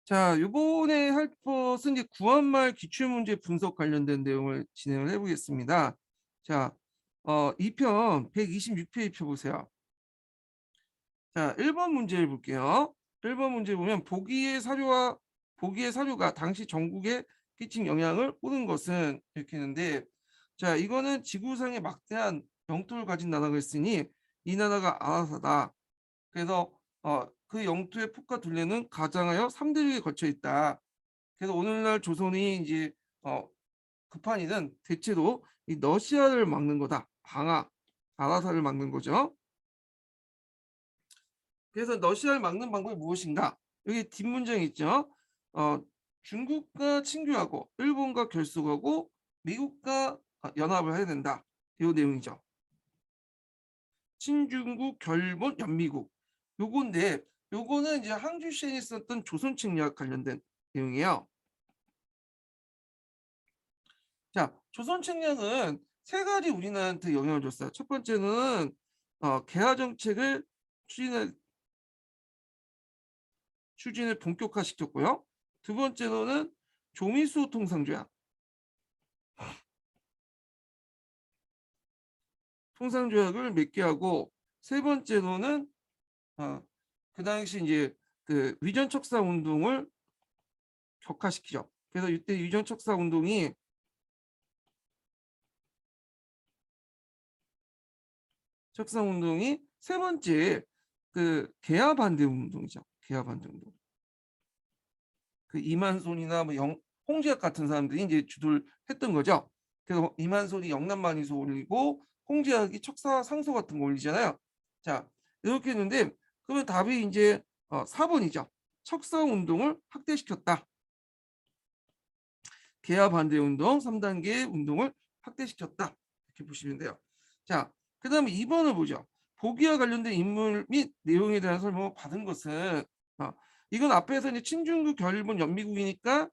자, 이번에 할 것은 이제 구한말 기출문제 분석 관련된 내용을 진행을 해보겠습니다. 자, 2편 126페이지 펴보세요. 자, 1번 문제를 볼게요. 1번 문제 보면 보기의 사료가 당시 전국에 끼친 영향을 보는 것은 이렇게 했는데, 자, 이거는 지구상에 막대한 영토를 가진 나라가 있으니 이 나라가 아라사다. 그래서 그 영토의 폭과 둘레는 가장하여 3대륙에 걸쳐 있다. 그래서 오늘날 조선이 이제 어, 급한 일은 대체로 이 러시아를 막는 거다. 아라사를 막는 거죠. 그래서 러시아를 막는 방법이 무엇인가? 여기 뒷문장이 있죠. 어, 중국과 친교하고 일본과 결속하고 미국과 연합을 해야 된다. 이 내용이죠. 친중국, 결본, 연미국. 요건데 요거는 이제 항주 시행에 썼던 조선 책략 관련된 내용이에요. 자, 조선 책략은 세 가지 우리나라한테 영향을 줬어요. 첫 번째는 개화 정책을 추진을 본격화시켰고요. 두 번째로는 조미수 통상조약을 맺게 하고, 세 번째로는 어, 그 당시 이제 그 위전 척사 운동을 격화시키죠. 그래서 이때 위전 척사 운동이 세 번째 그 개화 반대 운동이죠. 개화 반대 운동. 그 이만손이나 홍지학 같은 사람들이 이제 주도를 했던 거죠. 그래서 이만손이 영남만이소 올리고 홍지학이 척사 상소 같은 거 올리잖아요. 자, 이렇게 했는데 그러면 답이 이제 4번이죠. 척사 운동을 확대시켰다. 개화 반대 운동 3단계 운동을 확대시켰다. 이렇게 보시면 돼요. 자, 그다음에 2번을 보죠. 보기와 관련된 인물 및 내용에 대한 설명을 받은 것은 이건 앞에서 이제 친중국 결일본 연미국이니까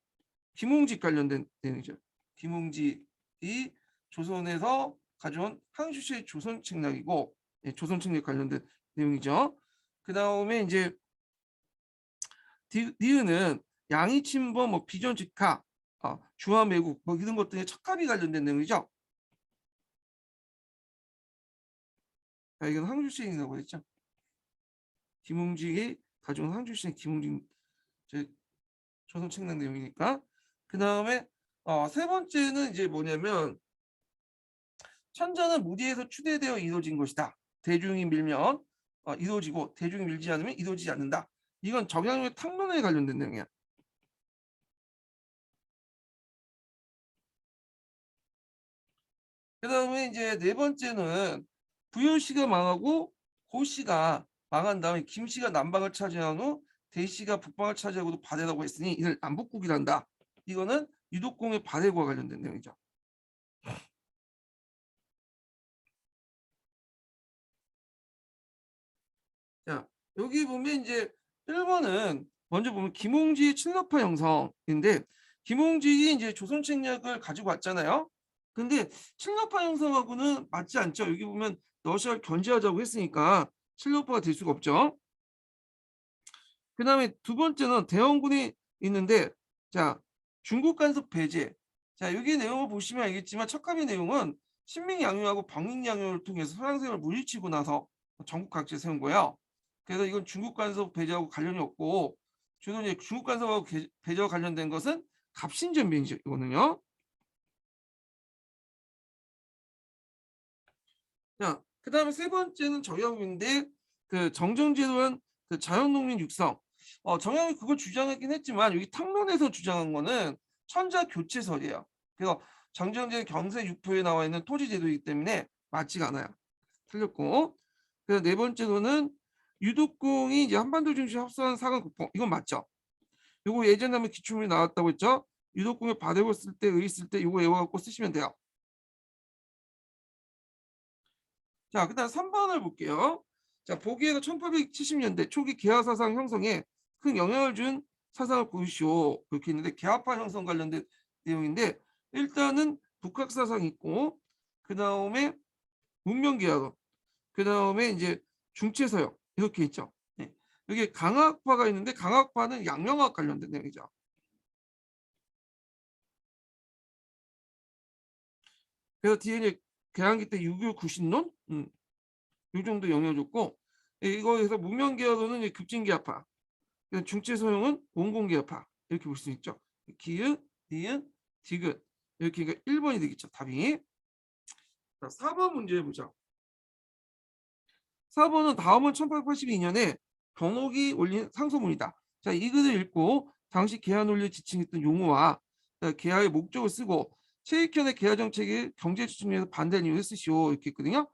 김홍직 관련된 내용이죠. 김홍직이 조선에서 가져온 항주시의 조선 책략이고, 조선 책략 관련된 내용이죠. 그 다음에 이제 니은은 양이 침범, 비전 직하, 중화 매국 이런 것들에 척합이 관련된 내용이죠. 이건 항주시행이라고 했죠. 김홍직이 가져온 항주시행 김홍직 조선 책략 내용이니까. 그 다음에 세 번째는 이제 뭐냐면 천자는 무디에서 추대되어 이루어진 것이다. 대중이 밀면 이루어지고 대중이 밀지 않으면 이루어지지 않는다. 이건 정약용의 탕론에 관련된 내용이야. 그 다음에 이제 네 번째는 부효씨가 망하고 고씨가 망한 다음에 김씨가 남방을 차지한 후 대씨가 북방을 차지하고도 바대라고 했으니 이를 남북국이란다. 이거는 유독공의 바대과 관련된 내용이죠. 자, 여기 보면 이제 1번은 먼저 보면 김홍지의 친러파 형성인데, 김홍직이 이제 조선 책략을 가지고 왔잖아요. 근데 친러파 형성하고는 맞지 않죠. 여기 보면 러시아를 견제하자고 했으니까 친러파가 될 수가 없죠. 그 다음에 두 번째는 대원군이 있는데, 자, 중국 간섭 배제. 자, 여기 내용을 보시면 알겠지만 척함의 내용은 신민양요하고 방민양요를 통해서 서양생을 물리치고 나서 전국 각지에 세운 거예요. 그래서 이건 중국 간섭 배제하고 관련이 없고, 주로 이제 중국 간섭하고 배제와 관련된 것은 갑신전변이거든요. 자, 그 다음에 세 번째는 정약용인데, 그 정정제도한 그 자연농민 육성. 정약용이 그걸 주장하긴 했지만 여기 탕론에서 주장한 거는 천자 교체설이에요. 그래서 정정제 경세 육표에 나와 있는 토지제도이기 때문에 맞지가 않아요. 틀렸고. 그래서 네 번째로는 유독공이 이제 한반도 중심 합성한 사관 국뽕. 이건 맞죠? 요거 예전에 한번 기출문이 나왔다고 했죠? 유독공에 받아고 쓸 때, 의 쓸 때 이거 외워갖고 쓰시면 돼요. 자, 그다음 3번을 볼게요. 자, 보기에서 1870년대 초기 개화 사상 형성에 큰 영향을 준 사상을 보시오. 이렇게 있는데 개화파 형성 관련된 내용인데, 일단은 북학 사상이 있고, 그 다음에 문명 개화론, 그 다음에 이제 중체 서역 이렇게 있죠. 네. 여기 강학파가 있는데 강학파는 양명학 관련된 내용이죠. 그래서 뒤에 이제 개항기 때 6.25 구신론 이 정도 영향을 줬고 이거에서 문명계열로는 급진계합파, 중체소형은 원공계합파 이렇게 볼 수 있죠. 기읒, 니은, 디귿 이렇게 1번이 되겠죠. 답이. 자, 4번 문제 보자. 4번은 다음은 1882년에 변옥이 올린 상소문이다. 자, 이 글을 읽고 당시 개화 논리를 지칭했던 용어와 개화의 목적을 쓰고 최익현의 개화 정책의 경제 추진에서 반대하는 이유를 쓰시오 이렇게 했거든요.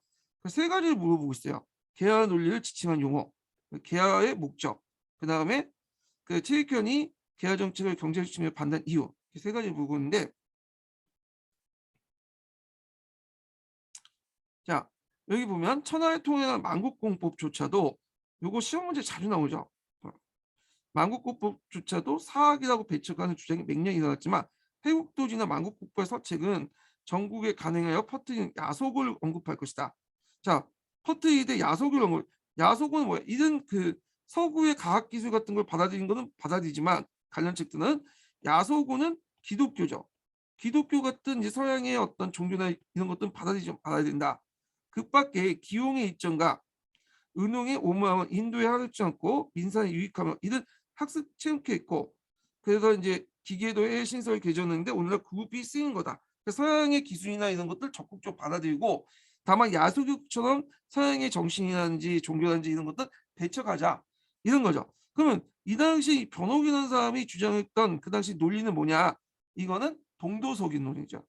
세 가지를 물어보고 있어요. 개화 논리를 지칭한 용어, 개화의 목적, 그 다음에 그 최익현이 개화 정책을 경제 추진에 반대한 이유, 세 가지를 물어보고 있는데, 자 여기 보면 천하의 통일한 만국공법조차도 요거 시험 문제 자주 나오죠. 만국국법조차도 사학이라고 배척하는 주장이 맹렬히 일어났지만 해국도지나 만국국법의 서책은 전국에 간행하여 퍼뜨린 야속을 언급할 것이다. 자, 퍼뜨리되 야속을 언급. 야속은 뭐야? 이런 그 서구의 과학기술 같은 걸 받아들인 거는 받아들이지만 관련 책들은 야속은 기독교죠. 기독교 같은 이제 서양의 어떤 종교나 이런 것들은 받아들이지 말아야 된다. 그 밖에 기용의 입장과 은홍의 오모함은 인도에 하르지 않고 민산에 유익하며 이런 학습 체험케 있고 그래서 이제 기계도의 신설 개조했는데 오늘날 구급이 쓰인 거다. 서양의 기술이나 이런 것들 적극적으로 받아들이고 다만 야소교처럼 서양의 정신이라든지 종교라든지 이런 것들 배척하자 이런 거죠. 그러면 이 당시 변옥이라는 사람이 주장했던 그 당시 논리는 뭐냐? 이거는 동도석인 논리죠.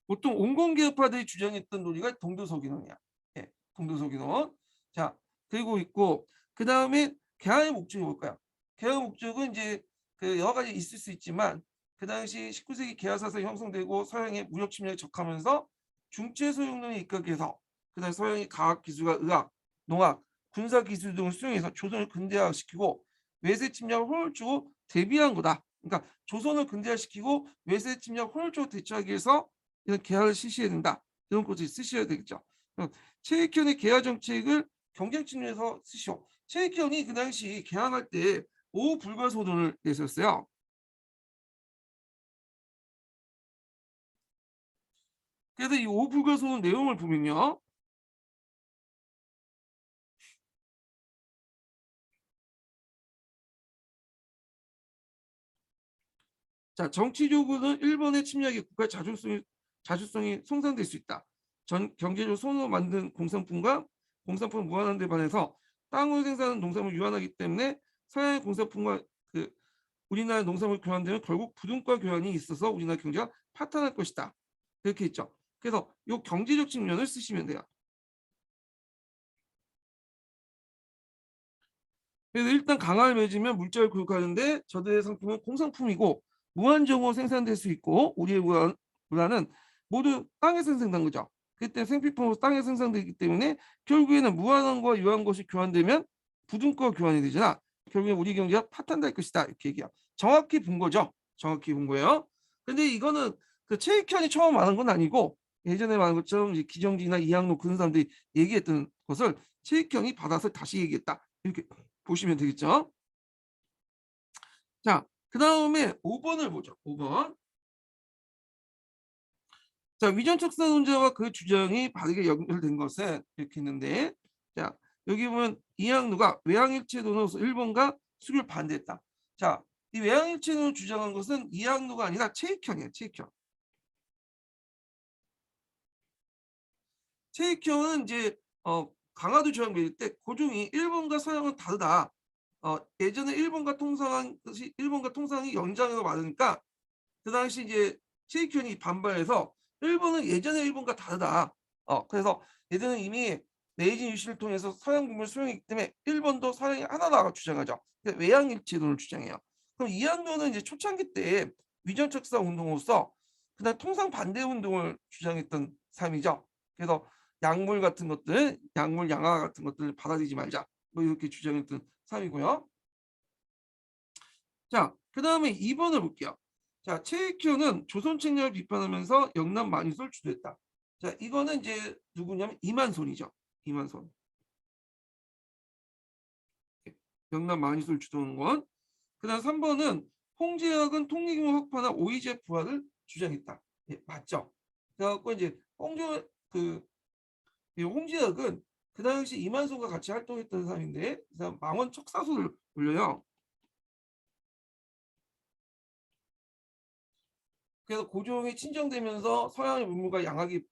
보통 온건개혁파들이 주장했던 논리가 동도석인론이야. 예, 동도석인론. 자, 그리고 있고 그 다음에 개화의 목적이 뭘까요? 개화의 목적은 이제 그 여러 가지 있을 수 있지만 그 당시 19세기 개화사상이 형성되고 서양의 무역 침략에 적하면서 중체 소용론에 입각해서 그다음 서양의 과학 기술과 의학, 농학, 군사 기술 등을 수용해서 조선을 근대화시키고 외세 침략을 혼혈적으로 대비한 거다. 그러니까 조선을 근대화시키고 외세 침략 혼혈적으로 대처하기 위해서 이런 개화를 실시해야 된다. 이런 것을 쓰셔야 되겠죠. 최익현의 개화 정책을 경쟁 측면에서 쓰시오. 최익현이 그 당시 개항할 때 오후 불가소론을 내셨어요. 그래서 이 오후 불가소론 내용을 보면요. 자, 정치적으로는 일본의 침략이 국가 자주성이 손상될 수 있다. 경제적 손으로 만든 공산품 무한한 데 반해서 땅으로 생산하는 농산물 유한하기 때문에 서양의 공산품과 그 우리나라 농산물 교환되면 결국 부동과 교환이 있어서 우리나라 경제가 파탄할 것이다. 이렇게 있죠. 그래서 이 경제적 측면을 쓰시면 돼요. 그래서 일단 강화를 맺으면 물자를 교육하는데 저들의 상품은 공산품이고 무한정으로 생산될 수 있고 우리의 문화는 모두 땅에서 생산된 거죠. 그때 생필품으로 땅에 생산되기 때문에 결국에는 무한한 것과 유한 것이 교환되면 부등과 교환이 되잖아. 결국에 우리 경제가 파탄될 것이다. 이렇게 얘기해요. 정확히 본 거죠. 정확히 본 거예요. 근데 이거는 그 최익현이 처음 말한 건 아니고 예전에 말한 것처럼 기정지나 이항로 그런 사람들이 얘기했던 것을 최익현이 받아서 다시 얘기했다. 이렇게 보시면 되겠죠. 자, 그 다음에 5번을 보죠. 5번. 자, 위전척사 논제와 그 주장이 바르게 연결된 것은 이렇게 있는데, 자, 여기 보면 이항로가 외항일체론으로서 일본과 수교를 반대했다. 자, 이 외항일체론을 주장한 것은 이항로가 아니라 최익현이에요. 최익현. 최익현은 이제 강화도 조약 맺을 때 고종이 일본과 서양은 다르다. 예전에 일본과 통상이 연장해서 많으니까 그 당시 이제 최익현이 반발해서 일본은 예전에 일본과 다르다. 그래서 예전에 이미 메이지 유신을 통해서 서양 문명을 수용했기 때문에 일본도 서양이 하나다라고 주장하죠. 외양일체론을 주장해요. 그럼 이항도는 이제 초창기 때 위전척사 운동으로서 그다음 통상 반대 운동을 주장했던 사람이죠. 그래서 약물 같은 것들, 약물 양화 같은 것들을 받아들이지 말자. 뭐 이렇게 주장했던 사람이고요. 자, 그 다음에 2번을 볼게요. 자, 최익현은 조선 책략을 비판하면서 영남 만유설 주도했다. 자, 이거는 이제 누구냐면 이만손이죠. 이만손. 명남 만이솔 주도원. 그다음 3번은 홍제학은 통일규모 확보나 오이제 부활을 주장했다. 예, 맞죠? 그래갖고 이제 홍제학은 그 당시 이만손과 같이 활동했던 사람인데 그 사람 망원 척사소를 올려요. 그래서 고종이 친정되면서 서양의 문물과 양학이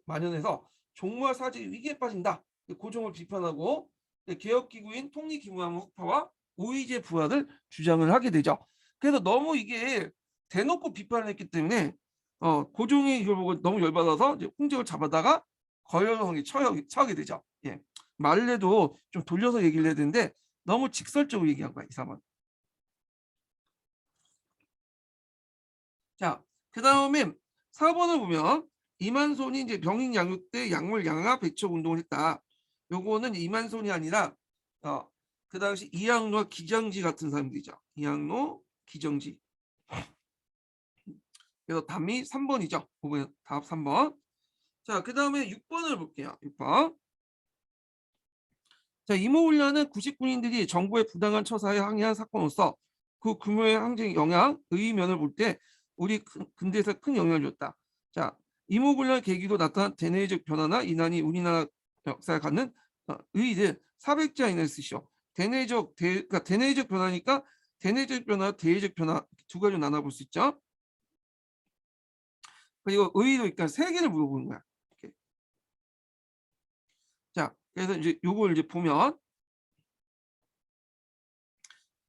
만연해서 종무와 사지 위기에 빠진다. 고종을 비판하고 개혁기구인 통일기무함 확파와 오이제 부활을 주장을 하게 되죠. 그래서 너무 이게 대놓고 비판을 했기 때문에 고종이 이걸 보고 너무 열받아서 이제 홍제를 잡아다가 거열형에 처하게 되죠. 예. 말을 해도 좀 돌려서 얘기를 해야 되는데 너무 직설적으로 얘기한 거야, 이 사람은. 자, 그 다음에 4번을 보면 이만손이 이제 병익 양육 때 약물 양화 배척 운동을 했다. 요거는 이만손이 아니라 그 당시 이항로와 기정지 같은 사람들이죠. 이항로, 기정지. 그래서 답이 3번이죠. 보면 답 3번. 자, 그 다음에 6번을 볼게요. 6번. 자, 이모훈련은 99인들이 정부의 부당한 처사에 항의한 사건으로서 그 규모의 항쟁 영향, 의의면을 볼 때 우리 근대에서 큰 영향을 줬다. 자, 이모군란 계기로 나타난 대내적 변화나 이난이 우리나라 역사에 갖는 의의를 400자 이내에 쓰시오. 그러니까 대내적 변화니까 대내적 변화, 대외적 변화 두 가지로 나눠볼 수 있죠. 그리고 의의도 그러니까 세 개를 물어보는 거야. 이렇게. 자, 그래서 이제 요걸 이제 보면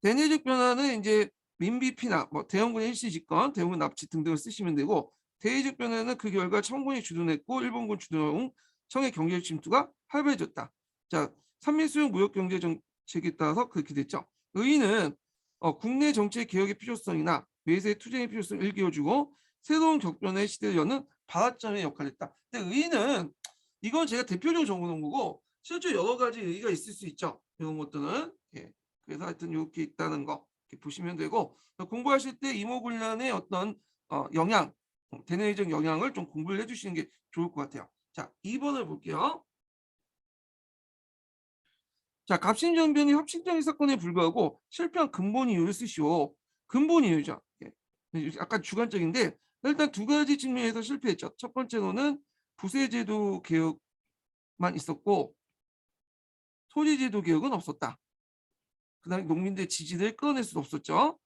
대내적 변화는 이제 민비피나 뭐 대원군의 일시집권, 대원군 납치 등등을 쓰시면 되고 대외적 변화는 그 결과 청군이 주둔했고 일본군 주둔 청의 경제적 침투가 활발해졌다. 자, 삼밀수용 무역경제 정책에 따라서 그렇게 됐죠. 의의는 국내 정책 개혁의 필요성이나 외세 투자의 필요성을 일깨워주고 새로운 격변의 시대를 여는 발화점의 역할을 했다. 근데 의의는 이건 제가 대표적으로 적어놓은 거고 실제 여러 가지 의의가 있을 수 있죠. 이런 것들은. 예. 그래서 하여튼 이렇게 있다는 거 이렇게 보시면 되고 공부하실 때 이모군란의 어떤 영향, 대내적 영향을 좀 공부를 해주시는 게 좋을 것 같아요. 자, 2번을 볼게요. 자, 갑신정변이 합신정의 사건에 불구하고 실패한 근본 이유를 쓰시오. 근본 이유죠. 예. 약간 주관적인데 일단 두 가지 측면에서 실패했죠. 첫 번째로는 부세제도 개혁만 있었고 토지제도 개혁은 없었다. 그다음에 농민들의 지지를 끌어낼 수 없었죠.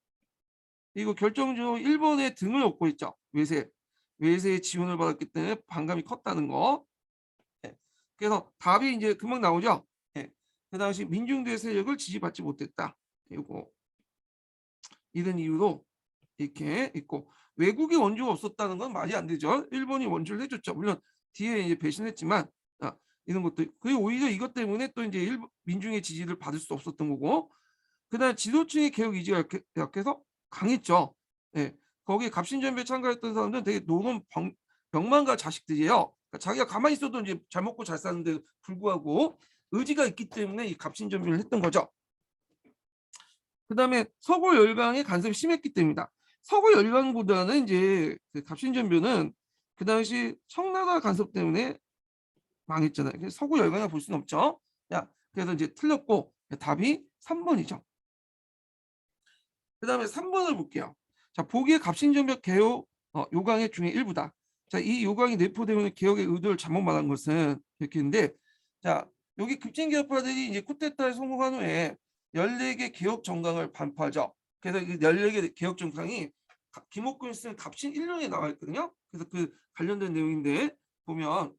그리고 결정적으로 일본의 등을 얻고 있죠. 외세의 지원을 받았기 때문에 반감이 컸다는 거. 예. 그래서 답이 이제 금방 나오죠. 예. 그 당시 민중대 세력을 지지받지 못했다. 그리고 이런 이유로 이렇게 있고 외국의 원조가 없었다는 건 말이 안 되죠. 일본이 원조를 해줬죠. 물론 뒤에 이제 배신했지만 이런 것도 그리고 오히려 이것 때문에 또 이제 민중의 지지를 받을 수 없었던 거고 그다음 지도층의 개혁 의지가 약해서 강했죠. 예. 거기 갑신전변에 참가했던 사람들은 되게 노론 병만가 자식들이에요. 그러니까 자기가 가만히 있어도 이제 잘 먹고 잘 사는데 불구하고 의지가 있기 때문에 이 갑신전변을 했던 거죠. 그다음에 서구 열강의 간섭이 심했기 때문이다. 서구 열강보다는 이제 그 갑신전변은 그 당시 청나라 간섭 때문에 망했잖아요. 서구 열강이라 볼 수는 없죠. 야, 그래서 이제 틀렸고 답이 3번이죠. 그 다음에 3번을 볼게요. 자, 보기의 갑신정변 개혁 요강의 중에 일부다. 자, 이 요강이 내포되는 개혁의 의도를 잘못 말한 것은 이렇게 있는데, 자, 여기 급진개혁파들이 이제 쿠데타에 성공한 후에 14개 개혁 정강을 반포하죠. 그래서 이 14개 개혁 정강이 김옥근이 쓴 갑신 1령에 나와 있거든요. 그래서 그 관련된 내용인데 보면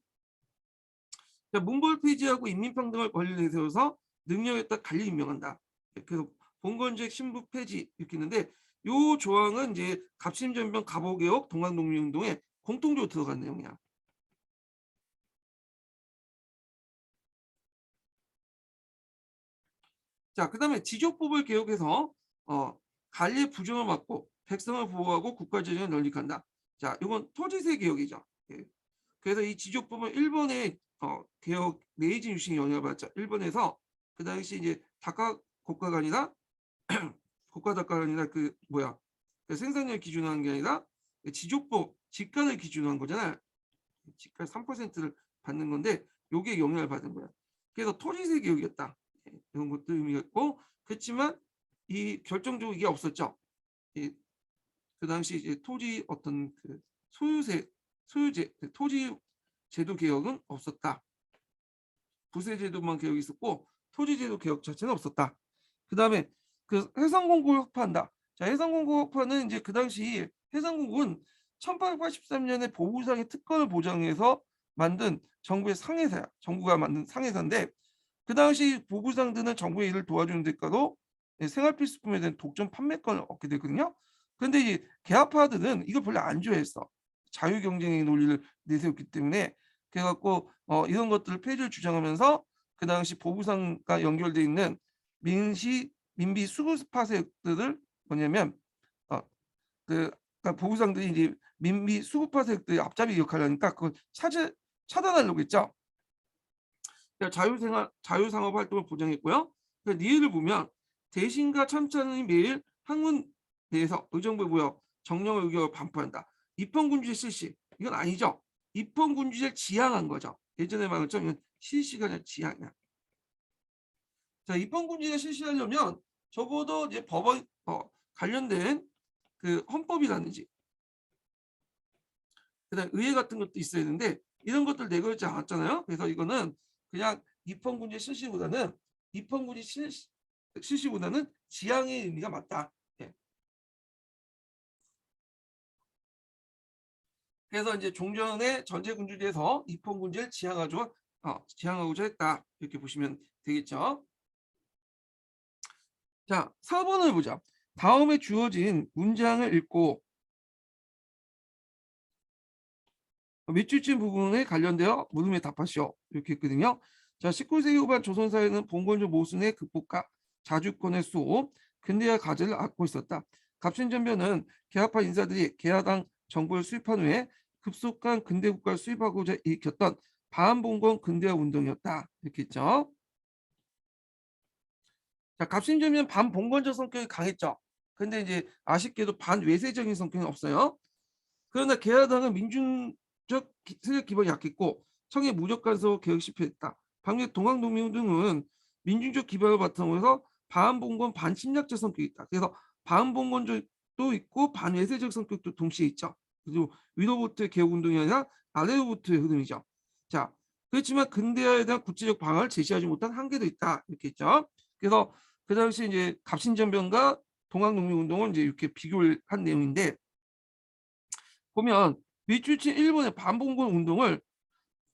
문벌 폐지하고 인민평등을 권리를 내세워서 능력에 따라 관리 임명한다. 그래서 봉건제익 신부 폐지 이렇게 있는데 요 조항은 이제 갑신전변 갑오개혁 동학농민운동에 공통적으로 들어간 내용이야. 자, 그다음에 지적법을 개혁해서 관리의 부정을 막고 백성을 보호하고 국가재정을 널리한다. 자, 이건 토지세 개혁이죠. 예. 그래서 이 지적법은 일본의 개혁 메이지 유신이 영향을 받았죠. 일본에서 그 당시 이제 다카 국가가 아니라 국가 다카가 아니라 그 생산량 기준화한 게 아니라 지적법 직간을 기준화한 거잖아요. 집값 3%를 받는 건데 요게 영향을 받은 거야. 그래서 토지세 개혁이었다. 이런 것도 의미가 있고 그렇지만 이 결정적으로 이게 없었죠. 그 당시 이제 토지 어떤 그 소유제 토지 제도 개혁은 없었다. 부세제도만 개혁이 있었고 토지제도 개혁 자체는 없었다. 그다음에 그 해상공고를 확보한다. 자, 해상공고 확보는 이제 그 당시 해상공고는 1883년에 보부상의 특권을 보장해서 만든 정부의 상해사야. 정부가 만든 상해사인데 그 당시 보부상들은 정부의 일을 도와주는 대가로 생활필수품에 대한 독점 판매권을 얻게 되거든요. 그런데 이 계약파들은 이걸 별로 안 좋아했어. 자유경쟁의 논리를 내세웠기 때문에 그래갖고 이런 것들을 폐지를 주장하면서 그 당시 보부상과 연결돼 있는 민비 수급파세들을 뭐냐면 그러니까 보부상들이 이제 민비 수급파세들의 앞잡이 역할을 하니까 그걸 차단하려고 했죠. 그러니까 자유상업 활동을 보장했고요. 그러니까 니을 보면 대신과 참찬이 매일 학문 내에서 의정부에 모여 정령의 의견을 반포한다. 입헌군주제 실시 이건 아니죠. 입헌군주제를 지향한 거죠. 예전에 말한 것처럼 이건 실시가 아니라 지향이야. 자, 입헌군주제를 실시하려면 적어도 이제 법원 관련된 그 헌법이라든지 그다음 의회 같은 것도 있어야 되는데 이런 것들 내걸지 않았잖아요. 그래서 이거는 그냥 입헌군주제 실시보다는 지향의 의미가 맞다. 예. 그래서 이제 종전의 전제군주제에서 입헌군주제를 지향하고자 했다. 이렇게 보시면 되겠죠. 자, 4번을 보자. 다음에 주어진 문장을 읽고 밑줄친 부분에 관련되어 물음에 답하시오. 이렇게 했거든요. 자, 19세기 후반 조선사회는 봉건조 모순의 극복과 자주권의 수호, 근대화 과제를 안고 있었다. 갑신전변은 개화파 인사들이 개화당 정부를 수립한 후에 급속한 근대 국가를 수립하고자 일으켰던 반봉건 근대화 운동이었다. 이렇게 했죠. 자, 갑신전변은 반봉건적 성격이 강했죠. 근데 이제 아쉽게도 반외세적인 성격은 없어요. 그러나 개화당은 민중적 세력 기반이 약했고 청의 무력간섭 개혁 실패했다. 반면 동학농민 등은 민중적 기반을 바탕으로 해서 반봉건 반침략적 성격이 있다. 그래서 반봉건적도 있고 반외세적 성격도 동시에 있죠. 그리고 위로부터의 개혁운동이 아니라 아래로부터의 흐름이죠. 자, 그렇지만 근대화에 대한 구체적 방안을 제시하지 못한 한계도 있다. 이렇게 했죠. 그래서 그 당시 이제 갑신전변과 동학농민운동은 이제 이렇게 비교를 한 내용인데 보면 밑줄친 일본의 반봉건 운동을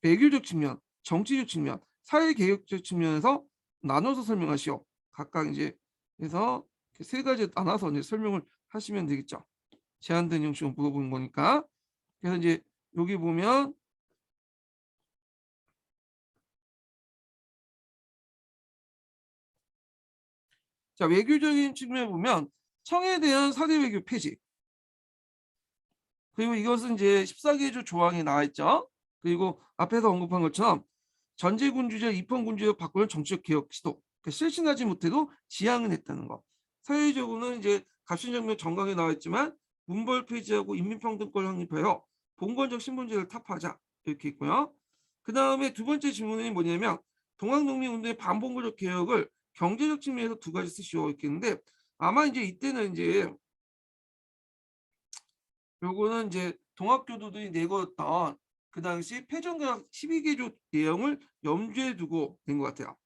외교적 측면, 정치적 측면, 사회개혁적 측면에서 나눠서 설명하시오. 각각 이제 그래서 세 가지 나눠서 이제 설명을 하시면 되겠죠. 제한된 형식으로 물어보는 거니까. 그래서 이제 여기 보면 자, 외교적인 측면에 보면 청에 대한 사대 외교 폐지. 그리고 이것은 이제 14개조 조항에 나와 있죠. 그리고 앞에서 언급한 것처럼 전제군주제, 입헌군주제 바꾸는 정치적 개혁 시도. 그러니까 실신하지 못해도 지향은 했다는 거. 사회적으로는 이제 갑신정변 정강에 나와 있지만 문벌 폐지하고 인민평등권 확립하여 봉건적 신분제를 타파하자 이렇게 있고요. 그 다음에 두 번째 질문이 뭐냐면 동학농민운동의 반봉건적 개혁을 경제적 측면에서 두 가지 쓰시오 이렇게 했는데 아마 이제 이때는 이제 요거는 이제 동학교도들이 내걸었던 그 당시 폐정개혁 12개조 내용을 염두에 두고 된 것 같아요.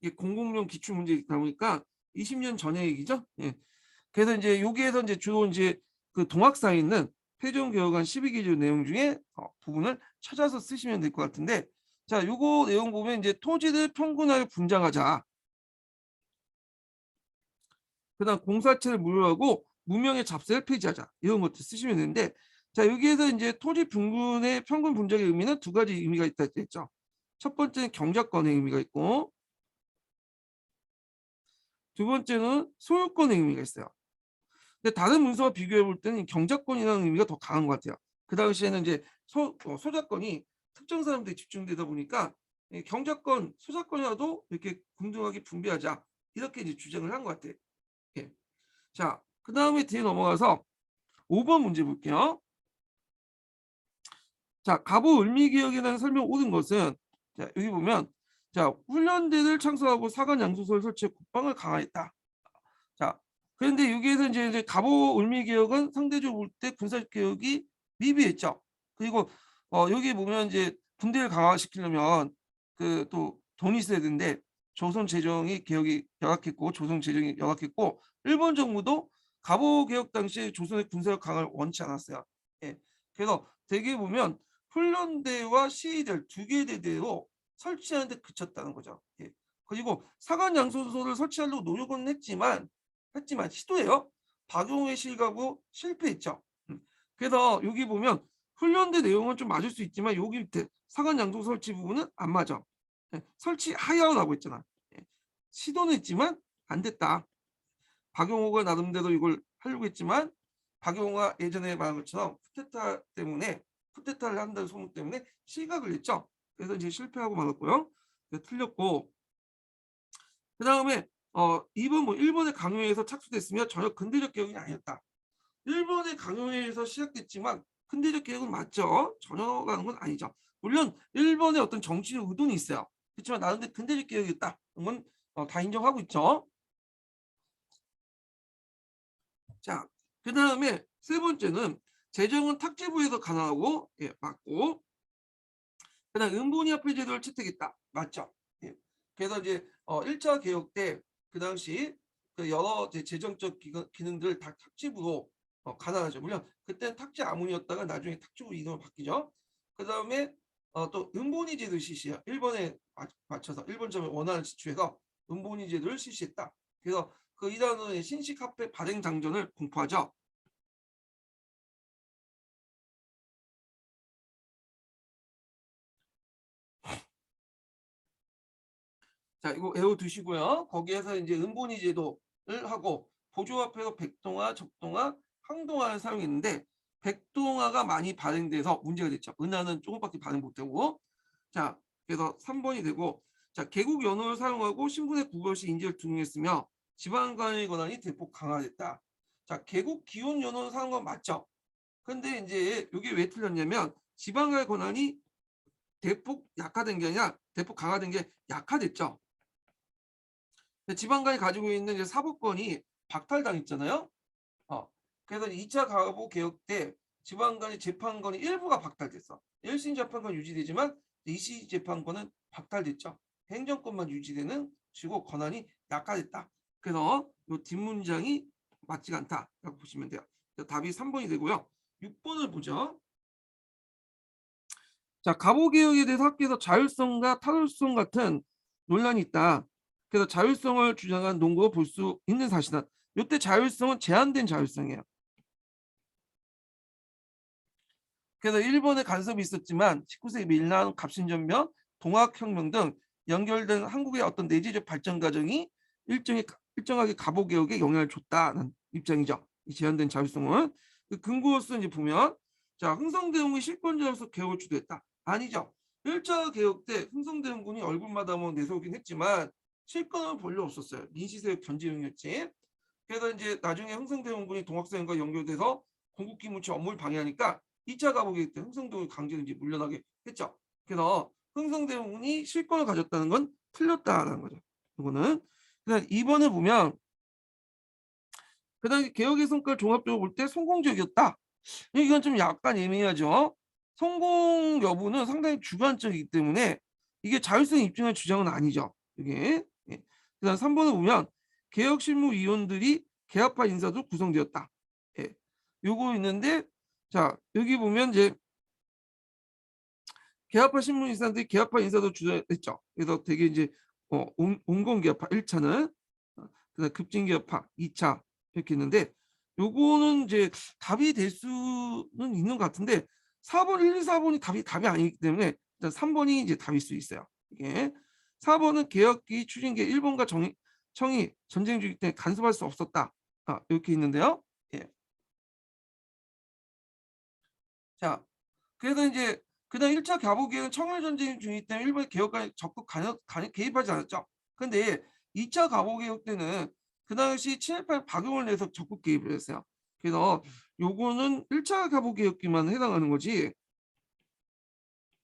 이게 공공용 기출문제이다 보니까 20년 전의 얘기죠. 예. 그래서 이제 여기에서 이제 주로 이제 그 동학사에 있는 폐정개혁안 12개조 내용 중에 부분을 찾아서 쓰시면 될 것 같은데 자, 요거 내용 보면 이제 토지를 평균하게 분장하자. 그다음 공사체를 무료하고 무명의 잡세를 폐지하자 이런 것들 쓰시면 되는데 자 여기에서 이제 토지 분군의 평균 분작의 의미는 두 가지 의미가 있다 했죠. 첫 번째는 경작권의 의미가 있고 두 번째는 소유권의 의미가 있어요. 근데 다른 문서와 비교해 볼 때는 경작권이라는 의미가 더 강한 것 같아요. 그 당시에는 이제 소작권이 특정 사람들이 집중되다 보니까 경작권, 소작권이라도 이렇게 공정하게 분배하자 이렇게 이제 주장을 한 것 같아요. 예. 자, 그 다음에 뒤에 넘어가서 5번 문제 볼게요. 자, 갑오 을미개혁에 대한 설명 옳은 것은, 자, 여기 보면, 자, 훈련대를 창설하고 사관 양소소를 설치해 국방을 강화했다. 자, 그런데 여기에서 이제 갑오 을미개혁은 상대적으로 볼 때 군사개혁이 미비했죠. 그리고 여기 보면 이제 군대를 강화시키려면 그 또 돈이 있어야 되는데 조선 재정이 개혁이 열악했고 조선 재정이 열악했고 일본 정부도 갑오 개혁 당시에 조선의 군사력 강화를 원치 않았어요. 예. 그래서 대개 보면 훈련대와 시위대를 두 개의 대대로 설치하는 데 그쳤다는 거죠. 예. 그리고 사관 양소소를 설치하려고 노력은 했지만 시도해요. 박용의 실가고 실패했죠. 그래서 여기 보면 훈련대 내용은 좀 맞을 수 있지만 여기 밑에 사관 양소 설치 부분은 안 맞아. 설치하여라고 했잖아. 시도는 했지만 안 됐다. 박용호가 나름대로 이걸 하려고 했지만 박용호가 예전에 말한 것처럼 쿠데타를 한다는 소문 때문에 실각을 했죠. 그래서 이제 실패하고 말았고요. 틀렸고 그 다음에 2번 뭐 일본의 강요에서 착수됐으며 전혀 근대적 개혁이 아니었다. 일본의 강요에서 시작됐지만 근대적 개혁은 맞죠. 전혀 가는 건 아니죠. 물론 일본의 어떤 정치적 의도는 있어요. 그렇지만 나름대로 근대적 개혁이었다. 이건 다 인정하고 있죠. 자, 그 다음에 세 번째는 재정은 탁재부에서 가능하고 맞고 그다음 은본위화폐 제도를 채택했다. 맞죠? 예. 그래서 이제 1차 개혁 때 그 당시 그 여러 재정적 기능들을 다 탁집으로 가능하죠. 물론 그때는 탁재 아문이었다가 나중에 탁주로 이름을 바뀌죠. 그 다음에 또 은본위 제도를 실시해요. 일본에 맞춰서 일본점의 원안을 지출해서 은본위 제도를 실시했다. 그래서 그 이단의 신식화폐 발행 장전을 공포하죠. 자, 이거 외워두시고요. 거기에서 이제 은본위 제도를 하고 보조화폐로 백동화, 적동화, 항동화를 사용했는데 백동화가 많이 발행돼서 문제가 됐죠. 은화는 조금밖에 발행 못되고 자, 그래서 3번이 되고 자, 개국 연호를 사용하고 신분의 국어시 인재를 등용했으며 지방관의 권한이 대폭 강화됐다. 자, 개국 기원 연호를 사용한 건 맞죠. 근데 이제 이게 왜 틀렸냐면 지방관의 권한이 대폭 약화된 게 아니라 대폭 강화된 게 약화됐죠. 지방관이 가지고 있는 이제 사법권이 박탈당했잖아요. 그래서 2차 가보 개혁 때 지방관의 재판권이 일부가 박탈됐어. 1심 재판권 유지되지만 2심 재판권은 박탈됐죠. 행정권만 유지되는 식으로 권한이 약화됐다. 그래서 이 뒷문장이 맞지가 않다라고 보시면 돼요. 답이 3번이 되고요. 6번을 보죠. 자, 가보개혁에 대해서 학계에서 자율성과 타돌성 같은 논란이 있다. 그래서 자율성을 주장한 논거を볼 수 있는 사실은 이때 자율성은 제한된 자율성이에요. 그래서 일본의 간섭이 있었지만 19세기 밀란, 갑신전면, 동학혁명 등 연결된 한국의 어떤 내재적 발전 과정이 일정하게 가보개혁에 영향을 줬다는 입장이죠. 이 제한된 자율성은 그 근거로서 이제 보면 자 흥성대원군이 실권자로서 개혁을 주도했다. 아니죠. 1차 개혁 때 흥성대원군이 얼굴마다 뭐 내세우긴 했지만 실권은 별로 없었어요. 민시세력 견제용이었지. 그래서 이제 나중에 흥성대원군이 동학사연과 연결돼서 공국기무치 업무를 방해하니까 2차 가보개혁 때 흥성대원이 강제로 이제 물러나게 했죠. 그래서 흥성대원군이 실권을 가졌다는 건 틀렸다라는 거죠. 이거는 그다음 2번을 보면 그다음에 개혁의 성과를 종합적으로 볼 때 성공적이었다. 이건 좀 약간 애매하죠. 성공 여부는 상당히 주관적이기 때문에 이게 자율성 입증할 주장은 아니죠. 이게 그다음 3번을 보면 개혁실무위원들이 개합파 인사도 구성되었다. 예. 요거 있는데 자 여기 보면 이제 개합파 신문인사들이 개합파 인사도 주장했죠. 그래서 되게 이제 온건개합파 1차는 그다음 급진개합파 2차 이렇게 있는데 요거는 이제 답이 될 수는 있는 것 같은데 4번 1, 2, 4번이 답이 아니기 때문에 일단 3번이 이제 답일 수 있어요. 이게 4번은 개혁기 추진계 일본과 청이 전쟁 중일 때 간섭할 수 없었다. 이렇게 있는데요. 예. 자, 그래서 이제 그다음 1차 가보기에는 청일 전쟁 중이기 때문에 일본의 개혁까지 적극 개입하지 않았죠. 근데 2차 가보개혁 때는 그 당시 친일파 박용을 내서 적극 개입을 했어요. 그래서 요거는 1차 가보개혁기만 해당하는 거지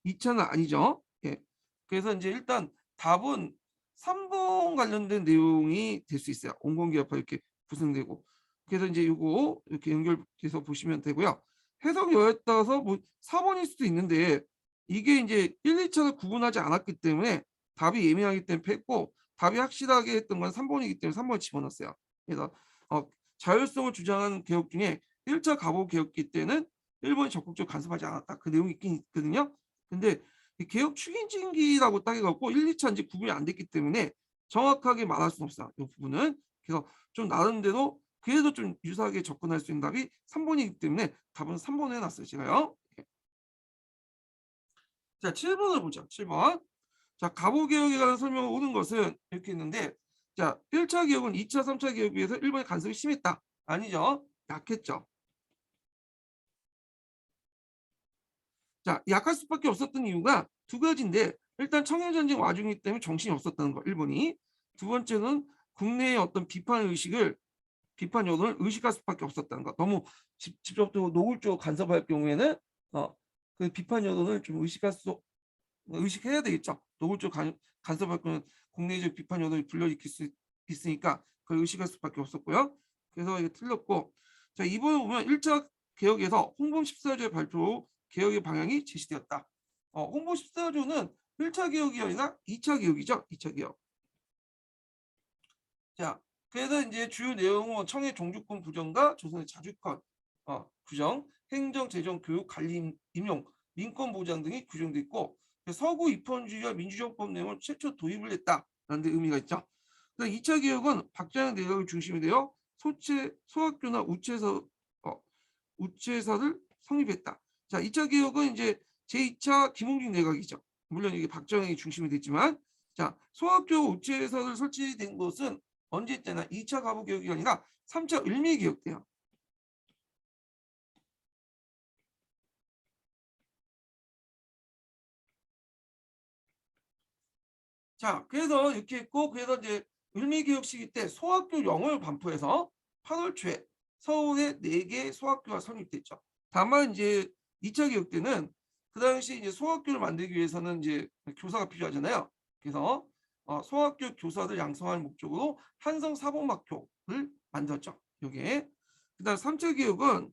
2차는 아니죠. 예. 그래서 이제 일단 답은 3번 관련된 내용이 될 수 있어요. 온건기압화 이렇게 구성되고. 그래서 이제 이거 이렇게 연결해서 보시면 되고요. 해석 여부에 따라서 뭐 4번일 수도 있는데 이게 이제 1, 2차를 구분하지 않았기 때문에 답이 예민하기 때문에 했고 답이 확실하게 했던 건 3번이기 때문에 3번을 집어넣었어요. 그래서 자율성을 주장하는 개혁 중에 1차 가보 개혁기 때는 1번이 적극적으로 간섭하지 않았다. 그 내용이 있긴 있거든요. 근데 개혁 추진기라고 딱 해갖고 1, 2차 이제 구분이 안 됐기 때문에 정확하게 말할 수는 없어요. 이 부분은. 그래서 좀 나름대로 그래도 좀 유사하게 접근할 수 있는 답이 3번이기 때문에 답은 3번 해놨어요. 제가요. 자, 7번을 보자. 7번. 자, 가보개혁에 관한 설명을 오는 것은 이렇게 있는데 자, 1차 개혁은 2차, 3차 개혁에 비해서 1번의 간섭이 심했다. 아니죠. 약했죠. 자, 약할 수밖에 없었던 이유가 두 가지인데 일단 청일전쟁 와중이기 때문에 정신이 없었다는 거 1번이. 두 번째는 국내의 어떤 비판 의식을 비판 여론을 의식할 수밖에 없었다는 거. 너무 직접적으로 노골적으로 간섭할 경우에는 그 비판 여론을 좀 의식해야 되겠죠. 노골적으로 간섭할 경우는 국내적 비판 여론이 불러일으킬 수 있으니까 그걸 의식할 수밖에 없었고요. 그래서 이게 틀렸고 자, 이번에 보면 1차 개혁에서 홍범 14조의 발표 개혁의 방향이 제시되었다. 홍보 14조는 1차 개혁이 아니라 2차 개혁이죠. 2차 개혁. 자, 그래서 이제 주요 내용은 청해 종주권 부정과 조선의 자주권 규정, 행정, 재정, 교육, 관리, 임용, 민권 보장 등이 규정돼 있고 서구 입헌주의와 민주정법 내용을 최초 도입을 했다라는 데 의미가 있죠. 2차 개혁은 박정희 내각을 중심이 되어 소학교나 우체사를 성립했다. 자, 2차 개혁은 이제 제2차 김홍준 내각이죠. 물론 이게 박정희 중심이 됐지만 자, 소학교 우체사를 설치된 것은 언제 때나 2차 가부 개혁이 아니라 3차 을미 개혁 때요. 자, 그래서 이렇게 했고 그래서 이제 을미 개혁 시기 때 소학교 영어를 반포해서 8월 초에 서울에 4개 소학교가 설립됐죠. 다만 이제 2차 개혁 때는 그 당시 이제 소학교를 만들기 위해서는 이제 교사가 필요하잖아요. 그래서 소학교 교사들 양성할 목적으로 한성 사범학교를 만들었죠. 여기에. 그다음 3차 개혁은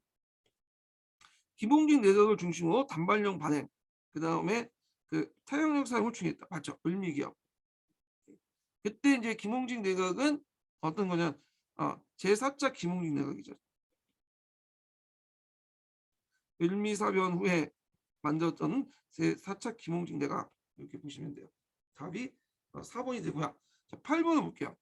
김홍진 내각을 중심으로 단발령 반행. 그다음에 그 타협력 사용을 추진했다. 맞죠? 을미 개혁. 그때 이제 김홍진 내각은 어떤 거냐? 제4차 김홍진 내각이죠. 을미사변 후에 만들었던 제4차 김홍진 내각 이렇게 보시면 돼요. 답이 4번이 되고요. 자, 8번을 볼게요.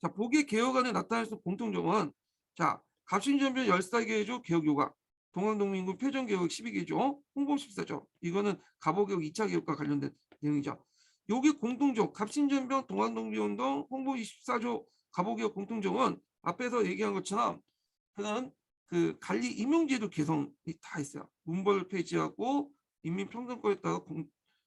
자, 보기 개혁안에 나타날 수 있는 공통점은 자, 갑신전변 열사개조 개혁요가, 동학농민군 패전개혁 12개조, 홍보 14조. 이거는 갑오개혁 2차 개혁과 관련된 내용이죠. 여기 공통점, 갑신전변, 동학농민운동, 홍보 24조, 갑오개혁 공통점은 앞에서 얘기한 것처럼 그런 그 관리 임용제도 개선이 다 있어요. 문벌 폐지하고 인민평등권에 따라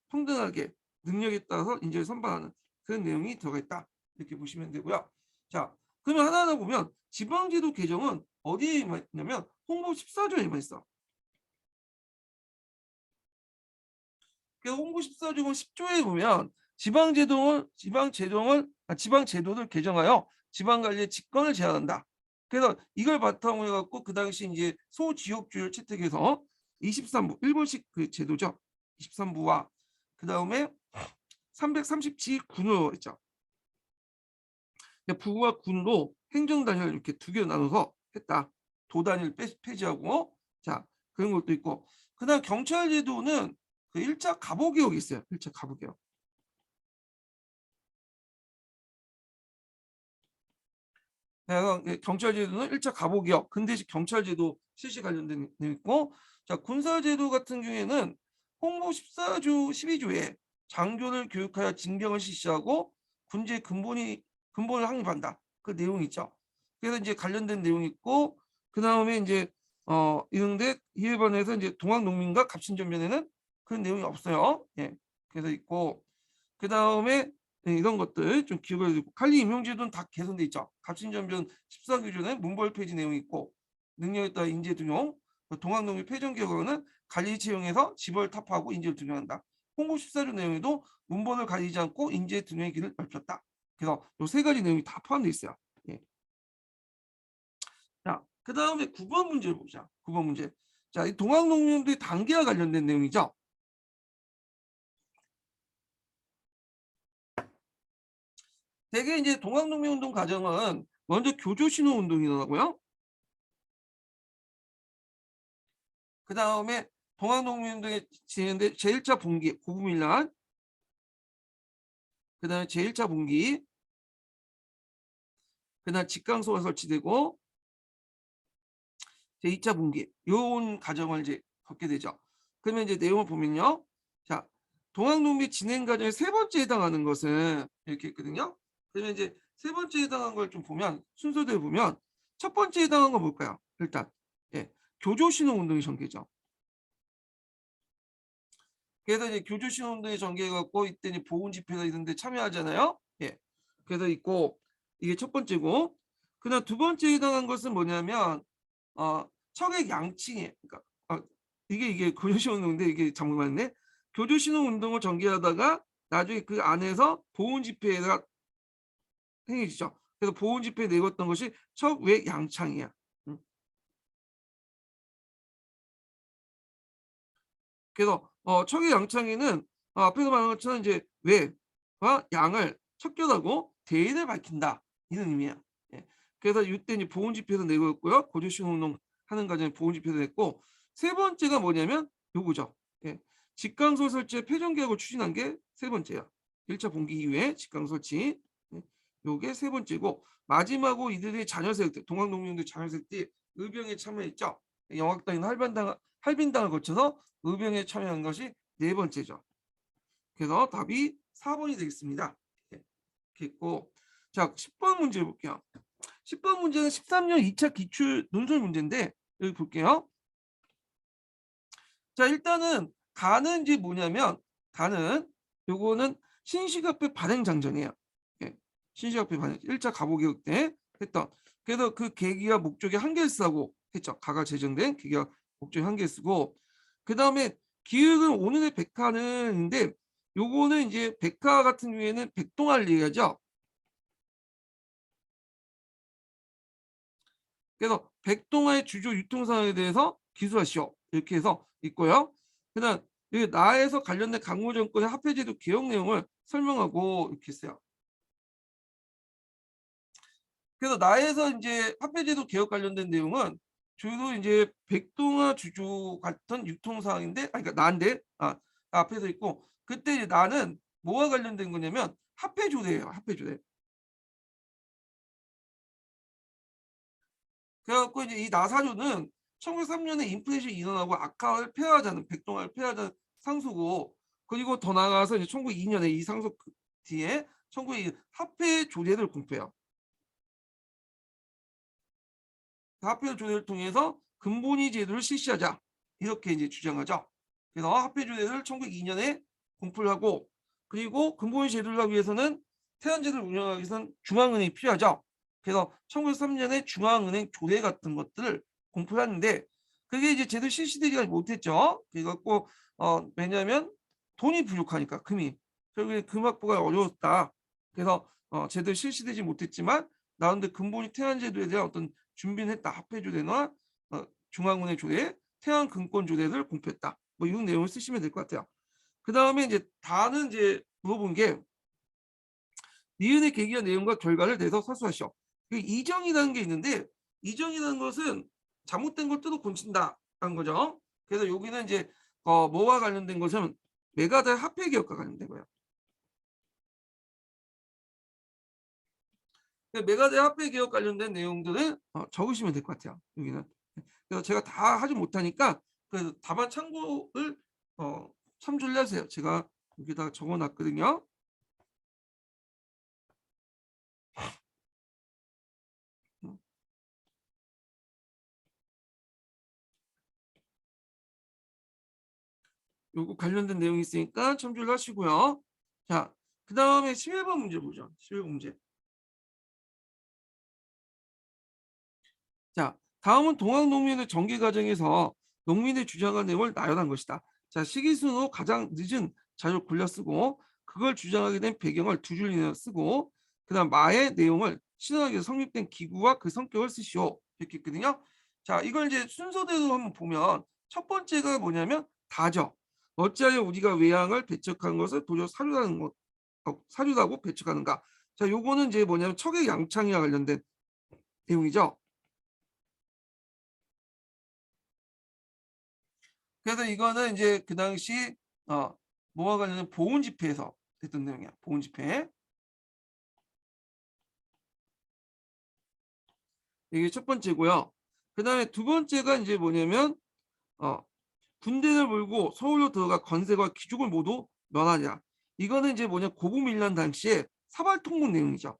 평등하게 능력에 따라서 인재를 선발하는 그런 내용이 들어가 있다. 이렇게 보시면 되고요. 자, 그러면 하나하나 보면 지방제도 개정은 어디에 있냐면 홍보 14조에만 있어. 그래서 홍보 14조 10조에 보면 지방제도를 개정하여 지방관리의 직권을 제한한다. 그래서 이걸 바탕으로 해갖고 그 당시 이제 소지역주를 채택해서 23부 일본식 그 제도죠. 23부와 그 다음에 337군으로 했죠. 부와 군도 행정단위를 이렇게 두 개로 나눠서 했다. 도단위를 폐지하고 자 그런 것도 있고 그다음 경찰제도는 그 1차 갑오개혁이 있어요. 1차 갑오개혁. 그래서 경찰제도는 1차 갑오개혁, 근대식 경찰제도 실시 관련된 내용 있고 자 군사제도 같은 경우에는 홍보 14조 12조에 장교를 교육하여 징병을 실시하고 군제 근본을 확립한다. 그 내용이 있죠. 그래서 이제 관련된 내용이 있고 그 다음에 이제 이런데 이에 반해서 이제 동학농민과 갑신전변에는 그런 내용이 없어요. 예. 그래서 있고 그 다음에 이런 것들 좀 기억을 해두고 관리 임용제도는 다 개선돼 있죠. 갑신전변 14교조는 문벌 폐지 내용이 있고 능력에 따라 인재 등용. 동학농민 패전개혁은 관리 채용에서 집을 타파하고 인재를 등용한다. 홍보 14조 내용에도 문본을 가리지 않고 인재 등용의 길을 넓혔다. 그래서 이 세 가지 내용이 다 포함되어 있어요. 예. 자, 그 다음에 9번 문제를 보자. 9번 문제. 자, 이 동학농민운동의 단계와 관련된 내용이죠. 대개 이제 동학농민운동 과정은 먼저 교조신호운동이 일어나고요. 그 다음에 동학농민운동이 진행되는데 제1차 분기 고구밀란, 그 다음에 제1차 분기, 그 다음 직강소가 설치되고 제2차 분기 요런 과정을 이제 겪게 되죠. 그러면 이제 내용을 보면요. 자, 동학농민 진행 과정의 세 번째에 해당하는 것은 이렇게 있거든요. 그러면 이제 세 번째에 해당한 걸 좀 보면 순서대로 보면 첫 번째에 해당한 건 뭘까요? 일단 예, 교조신호운동이 전개죠. 그래서 이제 교조신호운동이 전개해갖고 이때 이제 보훈집회나 이런 데 참여하잖아요. 예. 그래서 있고 이게 첫 번째고, 그다음 두 번째에 해당한 것은 뭐냐면 청액 양칭에, 그러니까 이게 교조신호운동인데 이게 잘못 맞네. 교조신호운동을 전개하다가 나중에 그 안에서 보훈집회가 행해지죠. 그래서 보훈집회에 내걸었던 것이 청액 양창이야. 그래서 청의 양창에는 앞에서 말한 것처럼 이제 외와 양을 척결하고 대인을 밝힌다 이런 의미야. 예. 그래서 이때 이제 보훈집회에서 내고 있고요. 고조신호운동 하는 과정에 보훈집회에서 냈고, 세 번째가 뭐냐면 요거죠. 예. 직강소 설치의 패전개혁을 추진한 게 세 번째야. 1차 분기 이후에 직강소 설치. 예. 요게 세 번째고, 마지막으로 이들의 자녀 세력들, 동학농민들 자녀 세력들이 의병에 참여했죠. 영학당이나 할빈당을 거쳐서 의병에 참여한 것이 네 번째죠. 그래서 답이 4번이 되겠습니다. 이렇게 있고, 자, 10번 문제 볼게요. 10번 문제는 13년 2차 기출 논술 문제인데 여기 볼게요. 자, 일단은 가는 게 뭐냐면 가는 요거는 신시각표 발행 장전이에요. 예. 신시각표 발행 1차 가보개혁 때 했던. 그래서 그 계기와 목적이 한계를 쓰고 했죠. 가가 제정된 계기와 목적이 한계를 쓰고, 그 다음에 기획은 오늘의 백화는인데 요거는 이제 백화 같은 경우에는 백동화를 얘기하죠. 그래서 백동화의 주조 유통 상황에 대해서 기술하시오 이렇게 해서 있고요. 그다음 여기 나에서 관련된 강무 정권의 화폐제도 개혁 내용을 설명하고 이렇게 했어요. 그래서 나에서 이제 화폐제도 개혁 관련된 내용은 주로 이제 백동화 주조 같은 유통 상황인데, 그러니까 나인데 앞에서 있고, 그때 이제 나는 뭐와 관련된 거냐면 화폐 조례예요. 화폐 조례. 그래갖고 이제 이 나사조는 1903년에 인플레이션이 일어나고 악화를 폐하자는, 백동화를 폐하자는 상소고, 그리고 더 나아가서 이제 1902년에 이 상소 뒤에 1902 화폐 조례를 공표해요. 화폐 조례를 통해서 근본위 제도를 실시하자 이렇게 이제 주장하죠. 그래서 화폐 조례를 1902년에 공표를 하고, 그리고 근본위 제도를 하기 위해서는 태안제도를 운영하기 위해서는 중앙은행이 필요하죠. 그래서 1903년에 중앙은행 조례 같은 것들을 공표하는데 그게 이제 제대로 실시되지 못했죠. 그래갖고 왜냐하면 돈이 부족하니까 금이 결국에 금 확보가 어려웠다. 그래서 제대로 실시되지 못했지만 나름대로 근본위 태안제도에 대한 어떤 준비는 했다. 화폐조례나 중앙은행 조례, 태양금권 조례를 공표했다. 뭐 이런 내용을 쓰시면 될 것 같아요. 그 다음에 이제 다는 이제 물어본 게 니은의 계기와 내용과 결과를 내서 서술하시오. 이정이라는 게 있는데 이정이라는 것은 잘못된 걸 뜯어 고친다라는 거죠. 그래서 여기는 이제 뭐와 관련된 것은 메가다 화폐 개혁과 관련된 거예요. 메가다 화폐 개혁 관련된 내용들을 적으시면 될 것 같아요. 여기는. 그래서 제가 다 하지 못하니까 그 답안 참고를 참조를 하세요. 제가 여기다 적어놨거든요. 요거 관련된 내용이 있으니까 참조를 하시고요. 자, 그 다음에 11번 문제 보죠. 11번 문제. 자, 다음은 동학농민의 전개 과정에서 농민의 주장한 내용을 나열한 것이다. 자, 시기 순으로 가장 늦은 자료를 골라 쓰고 그걸 주장하게 된 배경을 두 줄 이내로 쓰고 그다음 마의 내용을 실현하기 위해서 성립된 기구와 그 성격을 쓰시오. 이렇게 했거든요. 자, 이걸 이제 순서대로 한번 보면 첫 번째가 뭐냐면 다죠. 어찌하여 우리가 외양을 배척한 것을 도리어 사료라는 것, 사료라고 배척하는가. 자, 요거는 이제 뭐냐면 척의 양창이와 관련된 내용이죠. 그래서 이거는 이제 그 당시 뭐와 관련된 보훈 집회에서 했던 내용이야. 보훈 집회. 이게 첫 번째고요. 그다음에 두 번째가 이제 뭐냐면 어, 군대를 몰고 서울로 들어가 건세와 귀족을 모두 멸하냐. 이거는 이제 뭐냐 고국민란 당시에 사발통곡 내용이죠.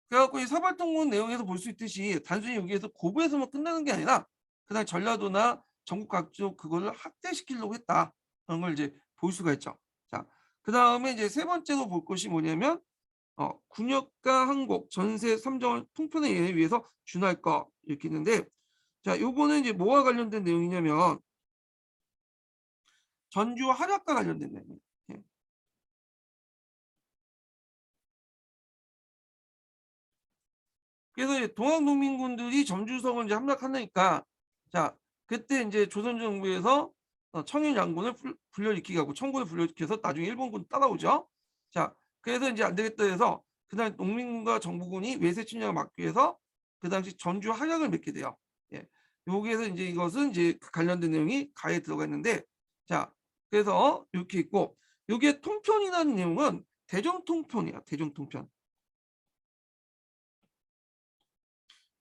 그래갖고 이 사발통곡 내용에서 볼 수 있듯이 단순히 여기에서 고부에서만 끝나는 게 아니라 그다음 전라도나 전국 각종 그거를 확대시키려고 했다. 그런 걸 이제 볼 수가 있죠. 자, 그 다음에 이제 세 번째로 볼 것이 뭐냐면 군역과 항곡 전세 3정을 통편에 위해서 준할 것 이렇게 있는데 자 요거는 이제 뭐와 관련된 내용이냐면 전주 활약과 관련된 내용이에요. 예. 그래서 동학농민군들이 전주성을 이제 함락하니까 자 그때 이제 조선정부에서 청일 양군을 불러일으키게 하고 청군을 불러일으켜서 나중에 일본군 따라오죠. 자 그래서 이제 안 되겠다 해서 그날 농민군과 정부군이 외세 침략을 막기 위해서 그 당시 전주 합약을 맺게 돼요. 예. 여기에서 이제 이것은 이제 그 관련된 내용이 가에 들어가 있는데 자 그래서 이렇게 있고 여기에 통편이라는 내용은 대정통편이야. 대정통편.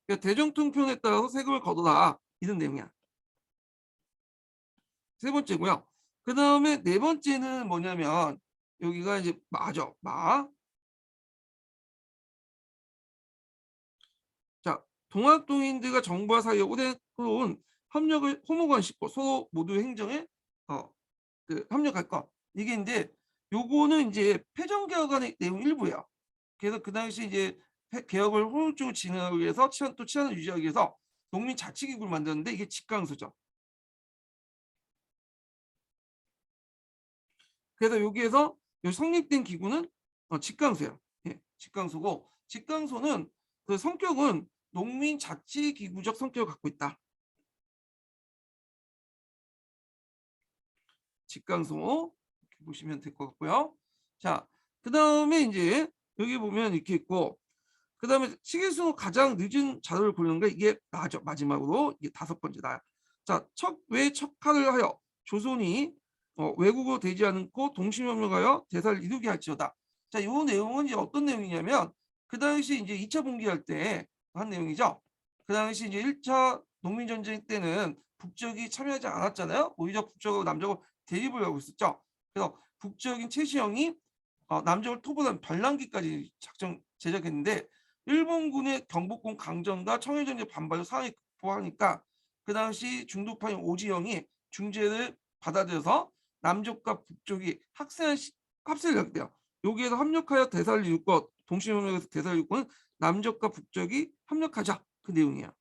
그러니까 대정통편에 따라서 세금을 거둬라 이런 내용이야. 세 번째고요. 그 다음에 네 번째는 뭐냐면 여기가 이제 마죠. 마. 자, 동학동인들과 정부와 사이에 오래온 협력을 호모관 싣고 서로 모두 행정에 어, 협력할 것. 이게 이제 요거는 이제 패전개혁안의 내용 일부예요. 그래서 그 당시 이제 개혁을 효율적으로 진행하기 위해서 치안을 유지하기 위해서 농민 자치기구를 만드는데 이게 직강수죠. 그래서 여기에서 성립된 기구는 직강소예요. 예, 직강소고 직강소는 그 성격은 농민 자치 기구적 성격을 갖고 있다. 직강소 이렇게 보시면 될 것 같고요. 자, 그 다음에 이제 여기 보면 이렇게 있고 그 다음에 시기순으로 가장 늦은 자료를 고르는 게 이게 나죠. 마지막으로 이게 다섯 번째 나야. 자, 왜 척하를 하여 조선이 외국어로 되지 않고 동심협력하여 대사를 이루게 할지어다. 자, 이 내용은 이제 어떤 내용이냐면 그 당시 이제 2차 분기할 때 한 내용이죠. 그 당시 이제 1차 농민전쟁 때는 북적이 참여하지 않았잖아요. 오히려 북적하고 남적하고 대립을 하고 있었죠. 그래서 북적인 최시영이 남적을 토벌한 별난기까지 작전 제작했는데 일본군의 경복궁 강점과 청해전의 반발로 상황이 급보하니까 그 당시 중도파인 오지영이 중재를 받아들여서 남쪽과 북쪽이 합세를 하게 돼요. 여기에서 합력하여 대사를 이루고 동시협력에서 대사를 이루고는 남쪽과 북쪽이 협력하자 그 내용이에요.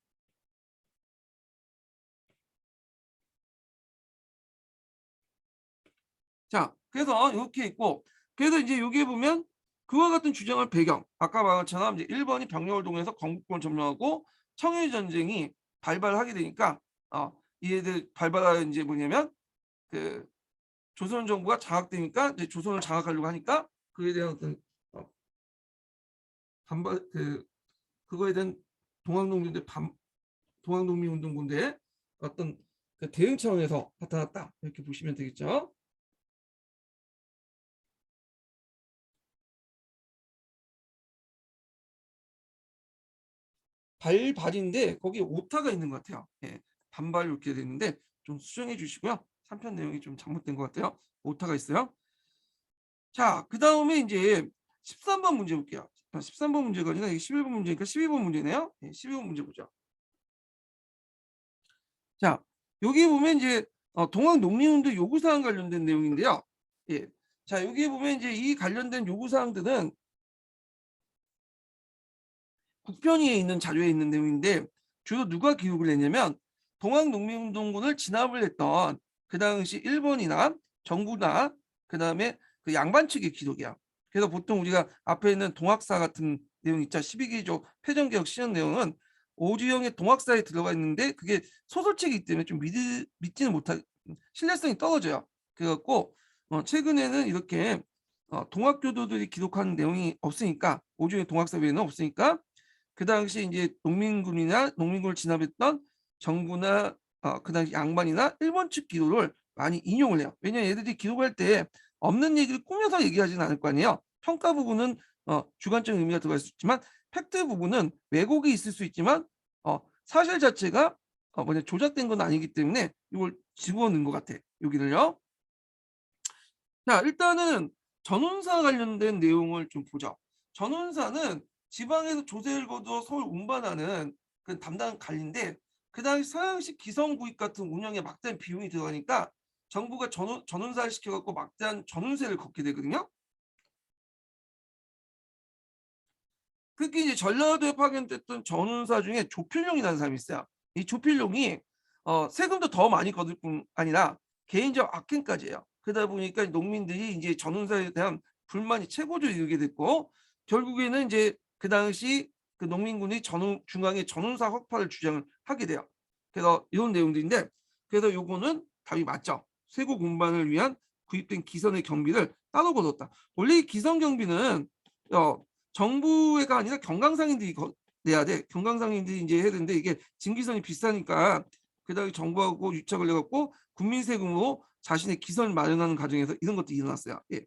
자, 그래서 이렇게 있고 그래서 이제 여기에 보면 그와 같은 주장을 배경 아까 말한 것처럼 이제 일본이 병력을 동원해서 건국권을 점령하고 청일 전쟁이 발발하게 되니까 이애들 발발하는 이제 뭐냐면 그 조선 정부가 장악되니까 이제 조선을 장악하려고 하니까 그에 대한 어떤 반발 그거에 대한 동학농민들 동학농민운동군대의 어떤 그 대응 차원에서 나타났다 이렇게 보시면 되겠죠. 발발인데 거기 오타가 있는 것 같아요. 예, 반발 이렇게 되는데 좀 수정해 주시고요. 3편 내용이 좀 잘못된 것 같아요. 오타가 있어요. 자, 그 다음에 이제 13번 문제 볼게요. 13번 문제가 아니라 11번 문제니까 12번 문제네요. 예, 12번 문제 보죠. 자, 여기 보면 이제 동학 농민운동 요구사항 관련된 내용인데요. 예. 자, 여기 보면 이제 이 관련된 요구사항들은 국편위에 있는 자료에 있는 내용인데 주로 누가 기록을 했냐면 동학농민운동군을 진압을 했던 그 당시 일본이나 정부나 그 다음에 그 양반 측의 기록이야. 그래서 보통 우리가 앞에 있는 동학사 같은 내용 있죠. 12기조 패전개혁 시현 내용은 오주영의 동학사에 들어가 있는데 그게 소설책이기 때문에 좀 믿지는 못할 신뢰성이 떨어져요. 그래갖고 최근에는 이렇게 동학교도들이 기록하는 내용이 없으니까 오주영의 동학사 외에는 없으니까 그 당시 이제 농민군이나 농민군을 진압했던 정부나 그 당시 양반이나 일본 측 기록을 많이 인용을 해요. 왜냐하면 얘들이 기록할 때 없는 얘기를 꾸며서 얘기하지는 않을 거 아니에요. 평가 부분은 주관적인 의미가 들어갈 수 있지만 팩트 부분은 왜곡이 있을 수 있지만 사실 자체가 조작된 건 아니기 때문에 이걸 집어넣은 것 같아. 여기를요. 자, 일단은 전운사 관련된 내용을 좀 보죠. 전운사는 지방에서 조세를 거두어 서울 운반하는 그 담당 관리인데 그 당시 서양식 기성구입 같은 운영에 막대한 비용이 들어가니까 정부가 전운사를 시켜갖고 막대한 전운세를 걷게 되거든요. 특히 이제 전라도에 파견됐던 전운사 중에 조필룡이라는 사람이 있어요. 이 조필룡이 세금도 더 많이 거둘 뿐 아니라 개인적 악행까지예요. 그러다 보니까 농민들이 이제 전운사에 대한 불만이 최고조에 이르게 됐고 결국에는 이제 그 당시 그 농민군이 중앙에 전운사 확파를 주장을 하게 돼요. 그래서 이런 내용들인데 그래서 요거는 답이 맞죠. 세국 운반을 위한 구입된 기선의 경비를 따로 거뒀다. 원래 이 기선 경비는 정부가 아니라 경강상인들이 내야 돼. 경강상인들이 이제 해야 되는데 이게 증기선이 비싸니까 그다음에 정부하고 유착을 해갖고 국민 세금으로 자신의 기선을 마련하는 과정에서 이런 것도 일어났어요. 예.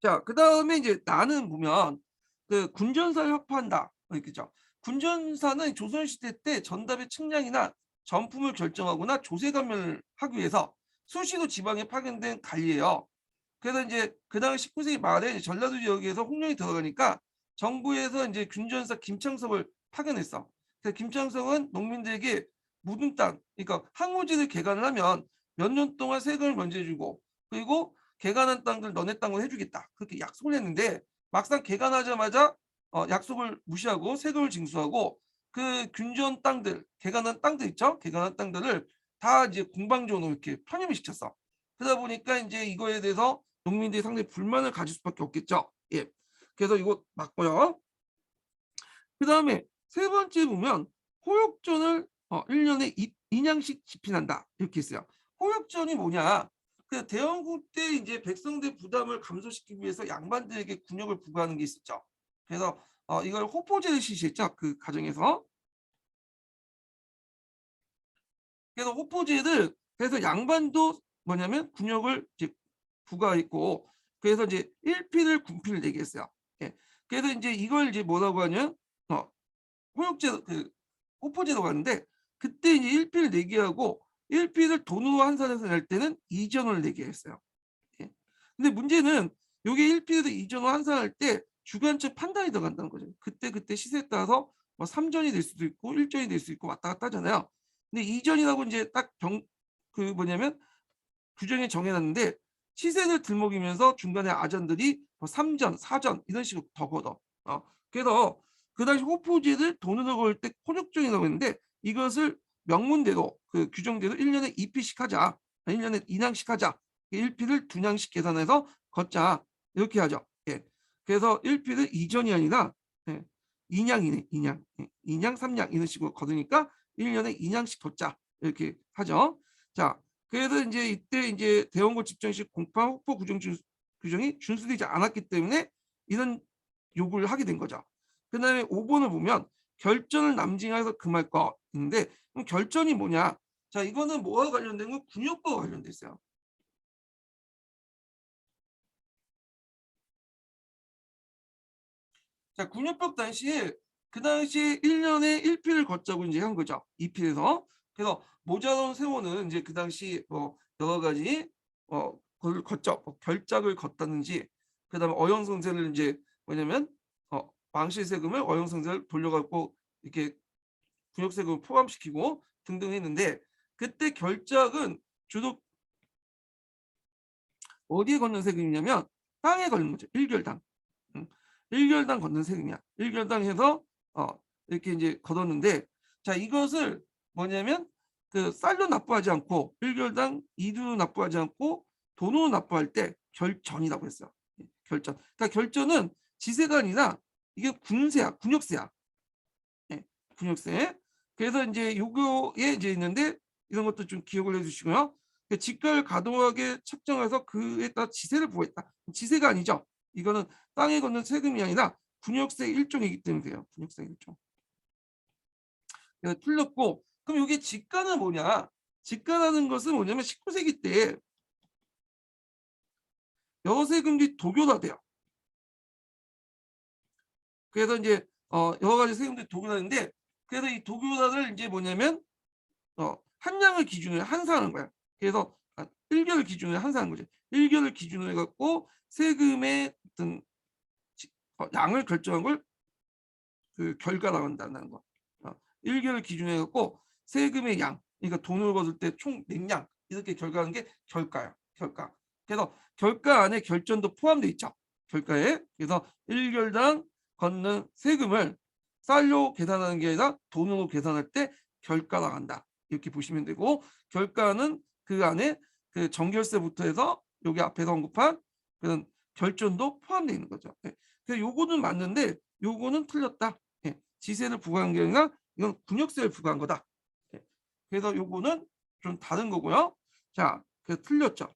자, 그다음에 이제 나는 보면 그 군전사를 확보한다. 그죠? 군전사는 조선시대 때 전답의 측량이나 전품을 결정하거나 조세 감면을 하기 위해서 수시로 지방에 파견된 관리예요. 그래서 이제 그 당시 19세기 말에 전라도 지역에서 홍련이 들어가니까 정부에서 이제 군전사 김창섭을 파견했어. 그래서 김창섭은 농민들에게 묻은 땅, 그러니까 항우지를 개간을 하면 몇 년 동안 세금을 면제해주고 그리고 개간한 땅들 너네 땅으로 해주겠다. 그렇게 약속을 했는데 막상 개간하자마자 약속을 무시하고 세금을 징수하고 그 균전 땅들, 개간한 땅들 있죠? 개간한 땅들을 다 이제 공방전으로 이렇게 편입을 시켰어. 그러다 보니까 이제 이거에 대해서 농민들이 상당히 불만을 가질 수밖에 없겠죠. 예. 그래서 이거 맞고요. 그 다음에 세 번째 보면 호역전을 1년에 2냥씩 집행한다. 이렇게 있어요. 호역전이 뭐냐? 그 대원국 때 이제 백성들 부담을 감소시키기 위해서 양반들에게 군역을 부과하는 게 있었죠. 그래서 이걸 호포제를 실시했죠. 그 과정에서. 그래서 호포제를 그래서 양반도 뭐냐면 군역을 이제 부과했고 그래서 이제 1필을 군필을 내게 했어요. 예. 그래서 이제 이걸 이제 뭐라고 하냐? 호역제 그 호포제도가 있는데 그때 이제 1필을 내게 하고 1필을 돈으로 환산해서 낼 때는 2전을 내게 했어요. 예. 근데 문제는 요게 1필에서 2전으로 환산할 때 주관적 판단이 들어간다는 거죠. 그때 시세에 따라서 뭐 3전이 될 수도 있고 1전이 될 수 있고 왔다 갔다 하잖아요. 근데 2전이라고 이제 딱 그 뭐냐면 규정에 정해놨는데 시세를 들먹이면서 중간에 아전들이 뭐 3전, 4전 이런 식으로 더 걷어. 그래서 그 당시 호포지를 돈으로 걸 때 혼육종이라고 했는데 이것을 명문대로 그 규정대로 1년에 2피씩 하자. 1년에 2냥씩 하자. 1피를 2냥씩 계산해서 걷자. 이렇게 하죠. 예. 그래서 1피를 2전이 아니라 2냥이네. 2냥. 2냥, 3냥 이런 식으로 거두니까 1년에 2냥씩 걷자. 이렇게 하죠. 자, 그래서 이제 이때 이제 대원고 집정식 공파 혹보 규정이 준수되지 않았기 때문에 이런 요구를 하게 된 거죠. 그다음에 5번을 보면 결전을 남징해서 금할 거 있는데 그럼 결전이 뭐냐? 자, 이거는 뭐와 관련된 건 군역법과 관련돼 있어요. 자, 군역법 당시에 그 당시에 1년에 1필을 걷자고 이제 한 거죠. 2필에서. 그래서 모자란 세원은 이제 그 당시 뭐 여러 가지 그걸 걷죠. 뭐 결작을 걷다든지 그다음에 어영성세를 이제 뭐냐면 왕실세금을 어영성세를 돌려갖고 이렇게 군역세금을 포함시키고 등등 했는데 그때 결작은 주로 어디에 걷는 세금이냐면 땅에 걸는 거죠. 1결당. 1개월당 걷는 세금이야. 1개월당 해서 이렇게 이제 걷었는데, 자 이것을 뭐냐면 그 쌀로 납부하지 않고 1개월당 이도 납부하지 않고 돈으로 납부할 때 결전이라고 했어요. 결전. 그러니까 결전은 지세가 아니라 이게 군세야, 군역세야. 예, 군역세. 그래서 이제 요거에 이제 있는데 이런 것도 좀 기억을 해주시고요. 지가를 가동하게 책정해서 그에 따라 지세를 부과했다. 지세가 아니죠. 이거는 땅에 걷는 세금이 아니라 군역세 일종이기 때문에 돼요. 군역세 일종. 틀렸고, 그럼 이게 지가는 뭐냐? 지가라는 것은 뭐냐면 19세기 때 여세금이 독요화돼요. 그래서 이제 여러 가지 세금들이 독요화되는데, 그래서 이 독요화를 이제 뭐냐면 한량을 기준으로 환산하는 거야. 그래서 1개월 기준으로 환산하는 거지. 1개월 기준으로 해갖고 세금의 어떤 양을 결정한 걸 그 결과라고 한다는 거. 1개월 기준으로 해갖고 세금의 양, 그러니까 돈을 걷을 때 총 낸양 이렇게 결과하는 게 결가야. 결가. 그래서 결가 안에 결전도 포함되어 있죠. 결가에. 그래서 1개월당 걷는 세금을 쌀로 계산하는 게 아니라 돈으로 계산할 때 결가가 나간다. 이렇게 보시면 되고, 결가는 그 안에 그 정결세부터 해서 여기 앞에서 언급한 그런 결전도 포함되어 있는 거죠. 네. 그래서 요거는 맞는데 요거는 틀렸다. 네. 지세를 부과한 게 아니라 이건 군역세를 부과한 거다. 네. 그래서 요거는 좀 다른 거고요. 자, 그래서 틀렸죠.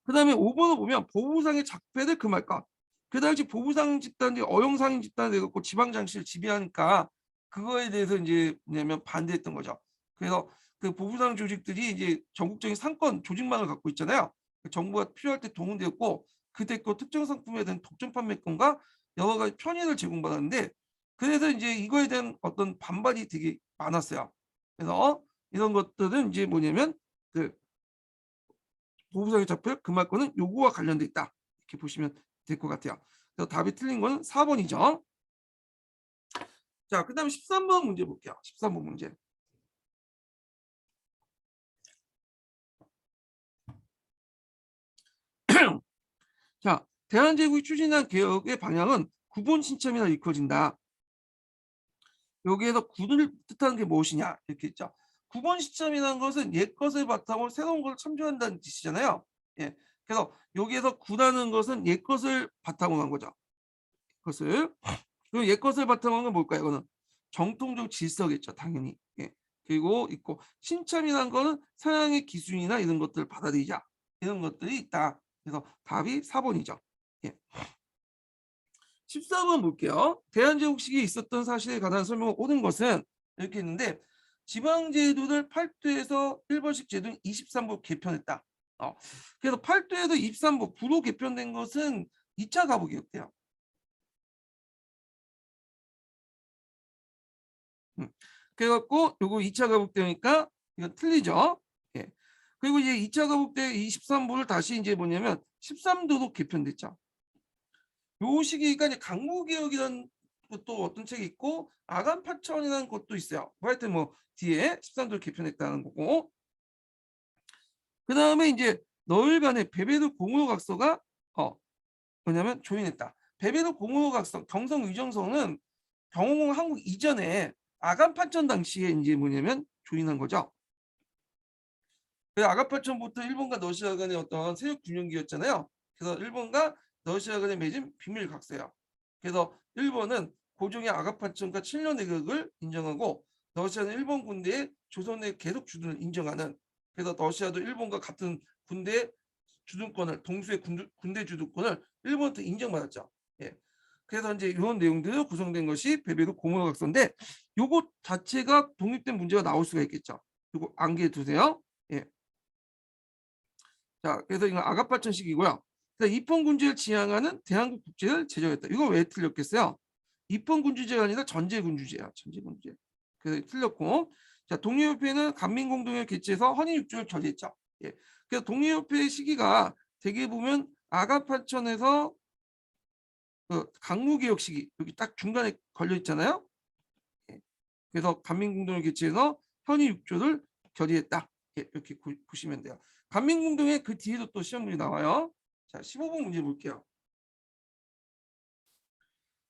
그 다음에 5번을 보면 보부상의 작폐를 금할까. 그 당시 보부상 집단이 어용상인 집단이 되고 지방장씨를 지배하니까 그거에 대해서 이제 뭐냐면 반대했던 거죠. 그래서 그 보부상 조직들이 이제 전국적인 상권 조직망을 갖고 있잖아요. 정부가 필요할 때 동원되었고 그때 그 특정 상품에 대한 독점 판매권과 여러 가지 편의를 제공받았는데, 그래서 이제 이거에 대한 어떤 반발이 되게 많았어요. 그래서 이런 것들은 이제 뭐냐면 그 보부상의 작폐 금할권은 요구와 관련돼 있다. 이렇게 보시면 될 것 같아요. 그래서 답이 틀린 거는 4번이죠. 자, 그 다음 13번 문제 볼게요. 13번 문제. 자, 대한제국이 추진한 개혁의 방향은 구본 신참이나 일컬어진다. 여기에서 구를 뜻하는 게 무엇이냐 이렇게 있죠. 구본 신참이라는 것은 옛 것을 바탕으로 새로운 걸 참조한다는 뜻이잖아요. 예. 그래서 여기에서 구라는 것은 옛 것을 바탕으로 한 거죠. 것을. 그리고 옛 것을 바탕으로 한 건 뭘까요? 이거는 정통적 질서겠죠, 당연히. 예. 그리고 있고 신참이라는 거는 서양의 기준이나 이런 것들을 받아들이자 이런 것들이 있다. 그래서 답이 4번이죠. 예. 14번 볼게요. 대한제국 시기에 있었던 사실에 관한 설명을 옳은 것은 이렇게 있는데, 지방제도를 8도에서 1번씩 제도는 23부 개편했다. 그래서 8도에서 23부 부로 개편된 것은 2차 가부개혁돼요. 그래갖고 요거 2차 가부되니까 이건 틀리죠. 예. 그리고 이제 2차 가부대 23부를 다시 이제 뭐냐면 13도로 개편됐죠. 요 시기가 이제 강부개혁이라는 것도 어떤 책이 있고 아간파천이라는 것도 있어요. 하여튼 뭐 뒤에 13도를 개편했다는 거고, 그 다음에 이제 너일 간의 베베르 공로각서가 뭐냐면 조인했다. 베베르 공로각서 경성 의정성은 경호공 한국 이전에 아간파천 당시에 이제 뭐냐면 조인한 거죠. 아간파천부터 일본과 러시아 간의 어떤 세력 균형기였잖아요. 그래서 일본과 러시아 간에 맺은 비밀 각서예요. 그래서 일본은 고종의 아간파천과 7년 내각을 인정하고 러시아는 일본 군대의 조선의 계속 주둔을 인정하는, 그래서 러시아도 일본과 같은 군대 주둔권을 동수의 군대 주둔권을 일본한테 인정받았죠. 예. 그래서 이제 이런 내용들로 구성된 것이 베베르 공로각서인데 요거 자체가 독립된 문제가 나올 수가 있겠죠. 요거 암기해 두세요. 예. 자, 그래서 이건 아가파천식이고요. 입헌군주를 지향하는 대한국 국제를 제정했다. 이거 왜 틀렸겠어요? 입헌군주제가 아니라 전제군주제야. 전제군주제. 그래서 틀렸고, 자, 독립협회는 간민공동회를 개최해서 헌의육조를 결의했죠. 예. 그래서 독립협회의 시기가 대개 보면 아가파천에서 강무개혁 시기 여기 딱 중간에 걸려 있잖아요. 예. 그래서 간민공동회를 개최해서 헌의육조를 결의했다. 예. 이렇게 보시면 돼요. 간민공동회 그 뒤에도 또 시험문이 나와요. 자, 15번 문제 볼게요.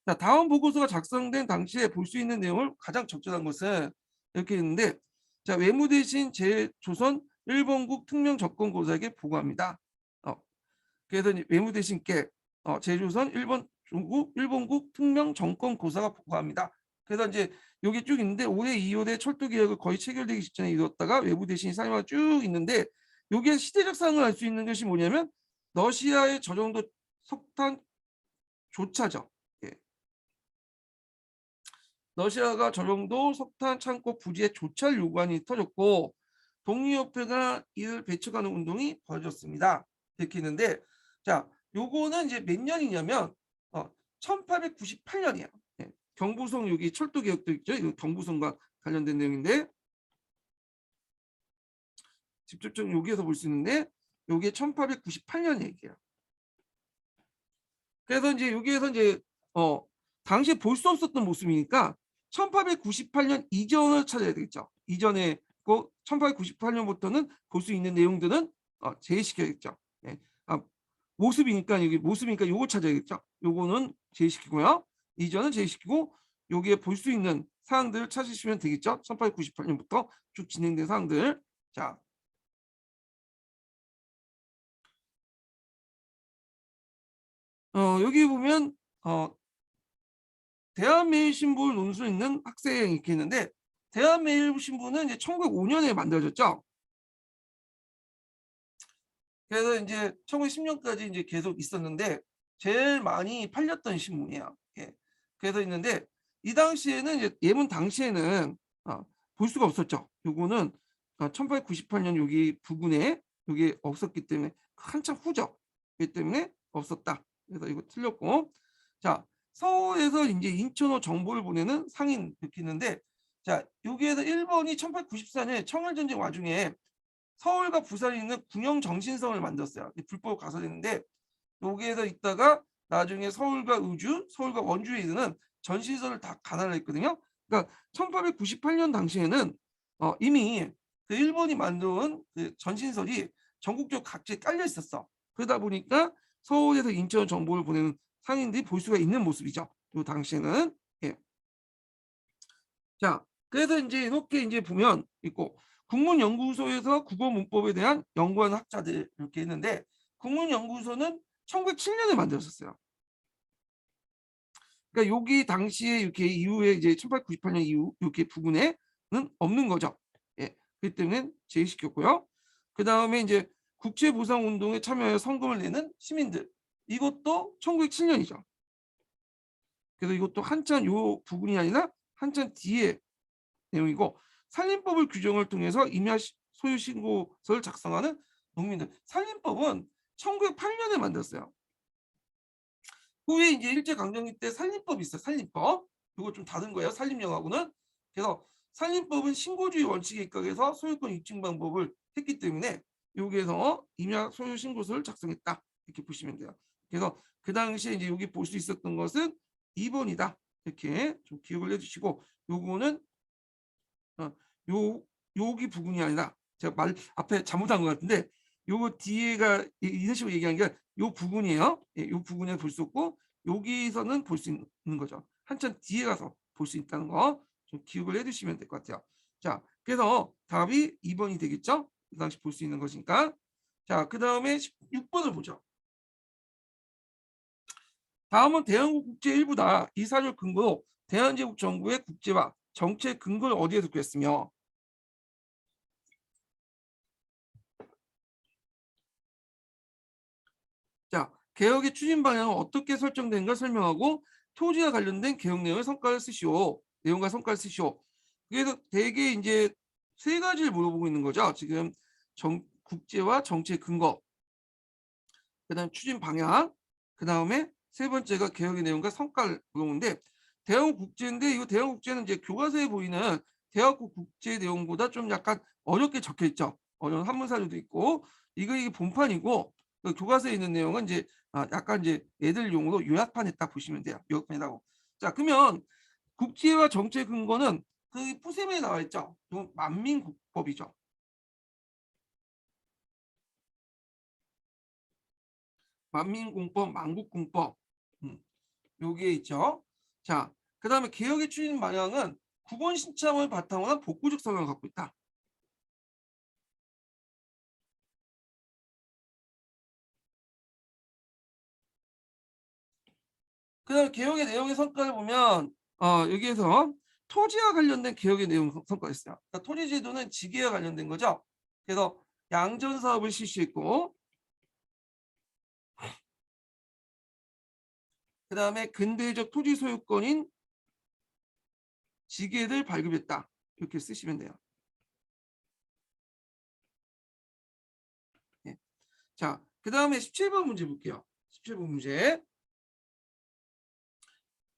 자, 다음 보고서가 작성된 당시에 볼 수 있는 내용을 가장 적절한 것은 이렇게 있는데, 자, 외무 대신 제조선 일본국 특명 접근고사에게 보고합니다. 그래서 외무 대신께 제조선 일본국 특명 정권고사가 보고합니다. 그래서 이제 여기 쭉 있는데 올해 2월에 철도 계약을 거의 체결되기 직전에 이뤘다가 외무 대신이 사임하고 쭉 있는데, 여기에 시대적 상을 알 수 있는 것이 뭐냐면 러시아의 저 정도 석탄 조차죠. 예. 러시아가 저 정도 석탄 창고 부지에 조차를 요구하니 터졌고, 독립협회가 이를 배척하는 운동이 벌어졌습니다. 이렇게 있는데, 자, 요거는 이제 몇 년이냐면 1898년이에요. 예. 경부선 여기 철도 개혁도 있죠. 이거 경부선과 관련된 내용인데, 직접적으로 여기에서 볼 수 있는데 요게 1898년 얘기예요. 그래서 이제 여기에서 이제 당시에 볼 수 없었던 모습이니까 1898년 이전을 찾아야 되겠죠. 이전에 그 1898년부터는 볼 수 있는 내용들은 제외시켜야겠죠. 예. 모습이니까 여기 모습이니까 요거 찾아야겠죠. 요거는 제외시키고요. 이전은 제외시키고 여기에 볼 수 있는 사항들을 찾으시면 되겠죠. 1898년부터 쭉 진행된 사항들. 자, 여기 보면 대한매일신보를 논술 있는 학생이 이렇게 있는데, 대한매일신보는 이제 1905년에 만들어졌죠. 그래서 이제 1910년까지 이제 계속 있었는데 제일 많이 팔렸던 신문이에요. 예. 그래서 있는데 이 당시에는 이제 예문 당시에는 볼 수가 없었죠. 요거는 1898년 여기 부근에 여기 없었기 때문에 한참 후죠. 그렇기 때문에 없었다. 그래서 이거 틀렸고, 자, 서울에서 이제 인천으로 정보를 보내는 상인 이렇게 있는데, 자, 여기에서 1번이 1894년 청일전쟁 와중에 서울과 부산에 있는 군영정신성을 만들었어요. 불법 가설인데 여기에서 있다가 나중에 서울과 의주, 서울과 원주에 이르는 전신설을 다 가난을 했거든요. 그러니까 1898년 당시에는 이미 그 일본이 만든 그 전신설이 전국적 각지에 깔려 있었어. 그러다 보니까 서울에서 인천 정보를 보내는 상인들이 볼 수가 있는 모습이죠. 이 당시에는. 예. 자, 그래서 이제 이렇게 이제 보면 있고, 국문연구소에서 국어 문법에 대한 연구하는 학자들 이렇게 했는데, 국문연구소는 1907년에 만들었었어요. 그러니까 여기 당시에 이렇게 이후에 이제 1898년 이후 이렇게 부근에는 없는 거죠. 예, 그렇기 때문에 제외시켰고요. 그 다음에 이제 국제보상운동에 참여하여 성금을 내는 시민들, 이것도 1907년이죠. 그래서 이것도 한참 요 부분이 아니라 한참 뒤에 내용이고, 산림법을 규정을 통해서 임야 소유 신고서를 작성하는 농민들. 산림법은 1908년에 만들었어요. 후에 이제 일제강점기 때 산림법이 있어요. 산림법. 이거 좀 다른 거예요. 산림령하고는. 그래서 산림법은 신고주의 원칙에 입각해서 소유권 입증 방법을 했기 때문에 여기에서 임야 소유 신고서를 작성했다. 이렇게 보시면 돼요. 그래서 그 당시에 이제 여기 볼 수 있었던 것은 2번이다. 이렇게 좀 기억을 해주시고, 요거는 요 여기 부분이 아니라 제가 말 앞에 잘못한 것 같은데 요거 뒤에가 이런 식으로 얘기한 게 요 부분이에요. 예, 요 부분에 볼 수 없고 여기서는 볼 수 있는 거죠. 한참 뒤에 가서 볼 수 있다는 거 좀 기억을 해두시면 될 것 같아요. 자, 그래서 답이 2번이 되겠죠? 그 당시 볼 수 있는 것이니까. 자, 그 다음에 6번을 보죠. 다음은 대한민국 국제 일부다. 이 사실 근거로 대한제국 정부의 국제화 정책 근거를 어디에서 구했으며, 자, 개혁의 추진 방향은 어떻게 설정된가 설명하고 토지와 관련된 개혁 내용의 성과를 쓰시오. 내용과 성과를 쓰시오. 그래서 대개 이제 세 가지를 물어보고 있는 거죠. 지금 국제와 정책 근거, 그다음 추진 방향, 그다음에 세 번째가 개혁의 내용과 성과를 물어보는데, 대한민국 국제인데 이거 대한민국 국제는 이제 교과서에 보이는 대한민국 국제 내용보다 좀 약간 어렵게 적혀 있죠. 어려운 한문 사료도 있고, 이게 본판이고 그 교과서에 있는 내용은 이제 약간 이제 애들용으로 요약판에 딱 보시면 돼요. 요약판이라고. 자, 그러면 국제와 정책 근거는 그 푸셈에 나와 있죠. 만민국법이죠. 만민공법, 만국공법. 여기에 있죠. 자, 그 다음에 개혁의 추진 방향은 국원 신청을 바탕으로 한 복구적 성향을 갖고 있다. 그 다음에 개혁의 내용의 성과를 보면 여기에서 토지와 관련된 개혁의 내용 성과가 있어요. 그러니까 토지 제도는 지계와 관련된 거죠. 그래서 양전 사업을 실시했고, 그 다음에 근대적 토지 소유권인 지계를 발급했다. 이렇게 쓰시면 돼요. 네. 자, 그 다음에 17번 문제 볼게요. 17번 문제.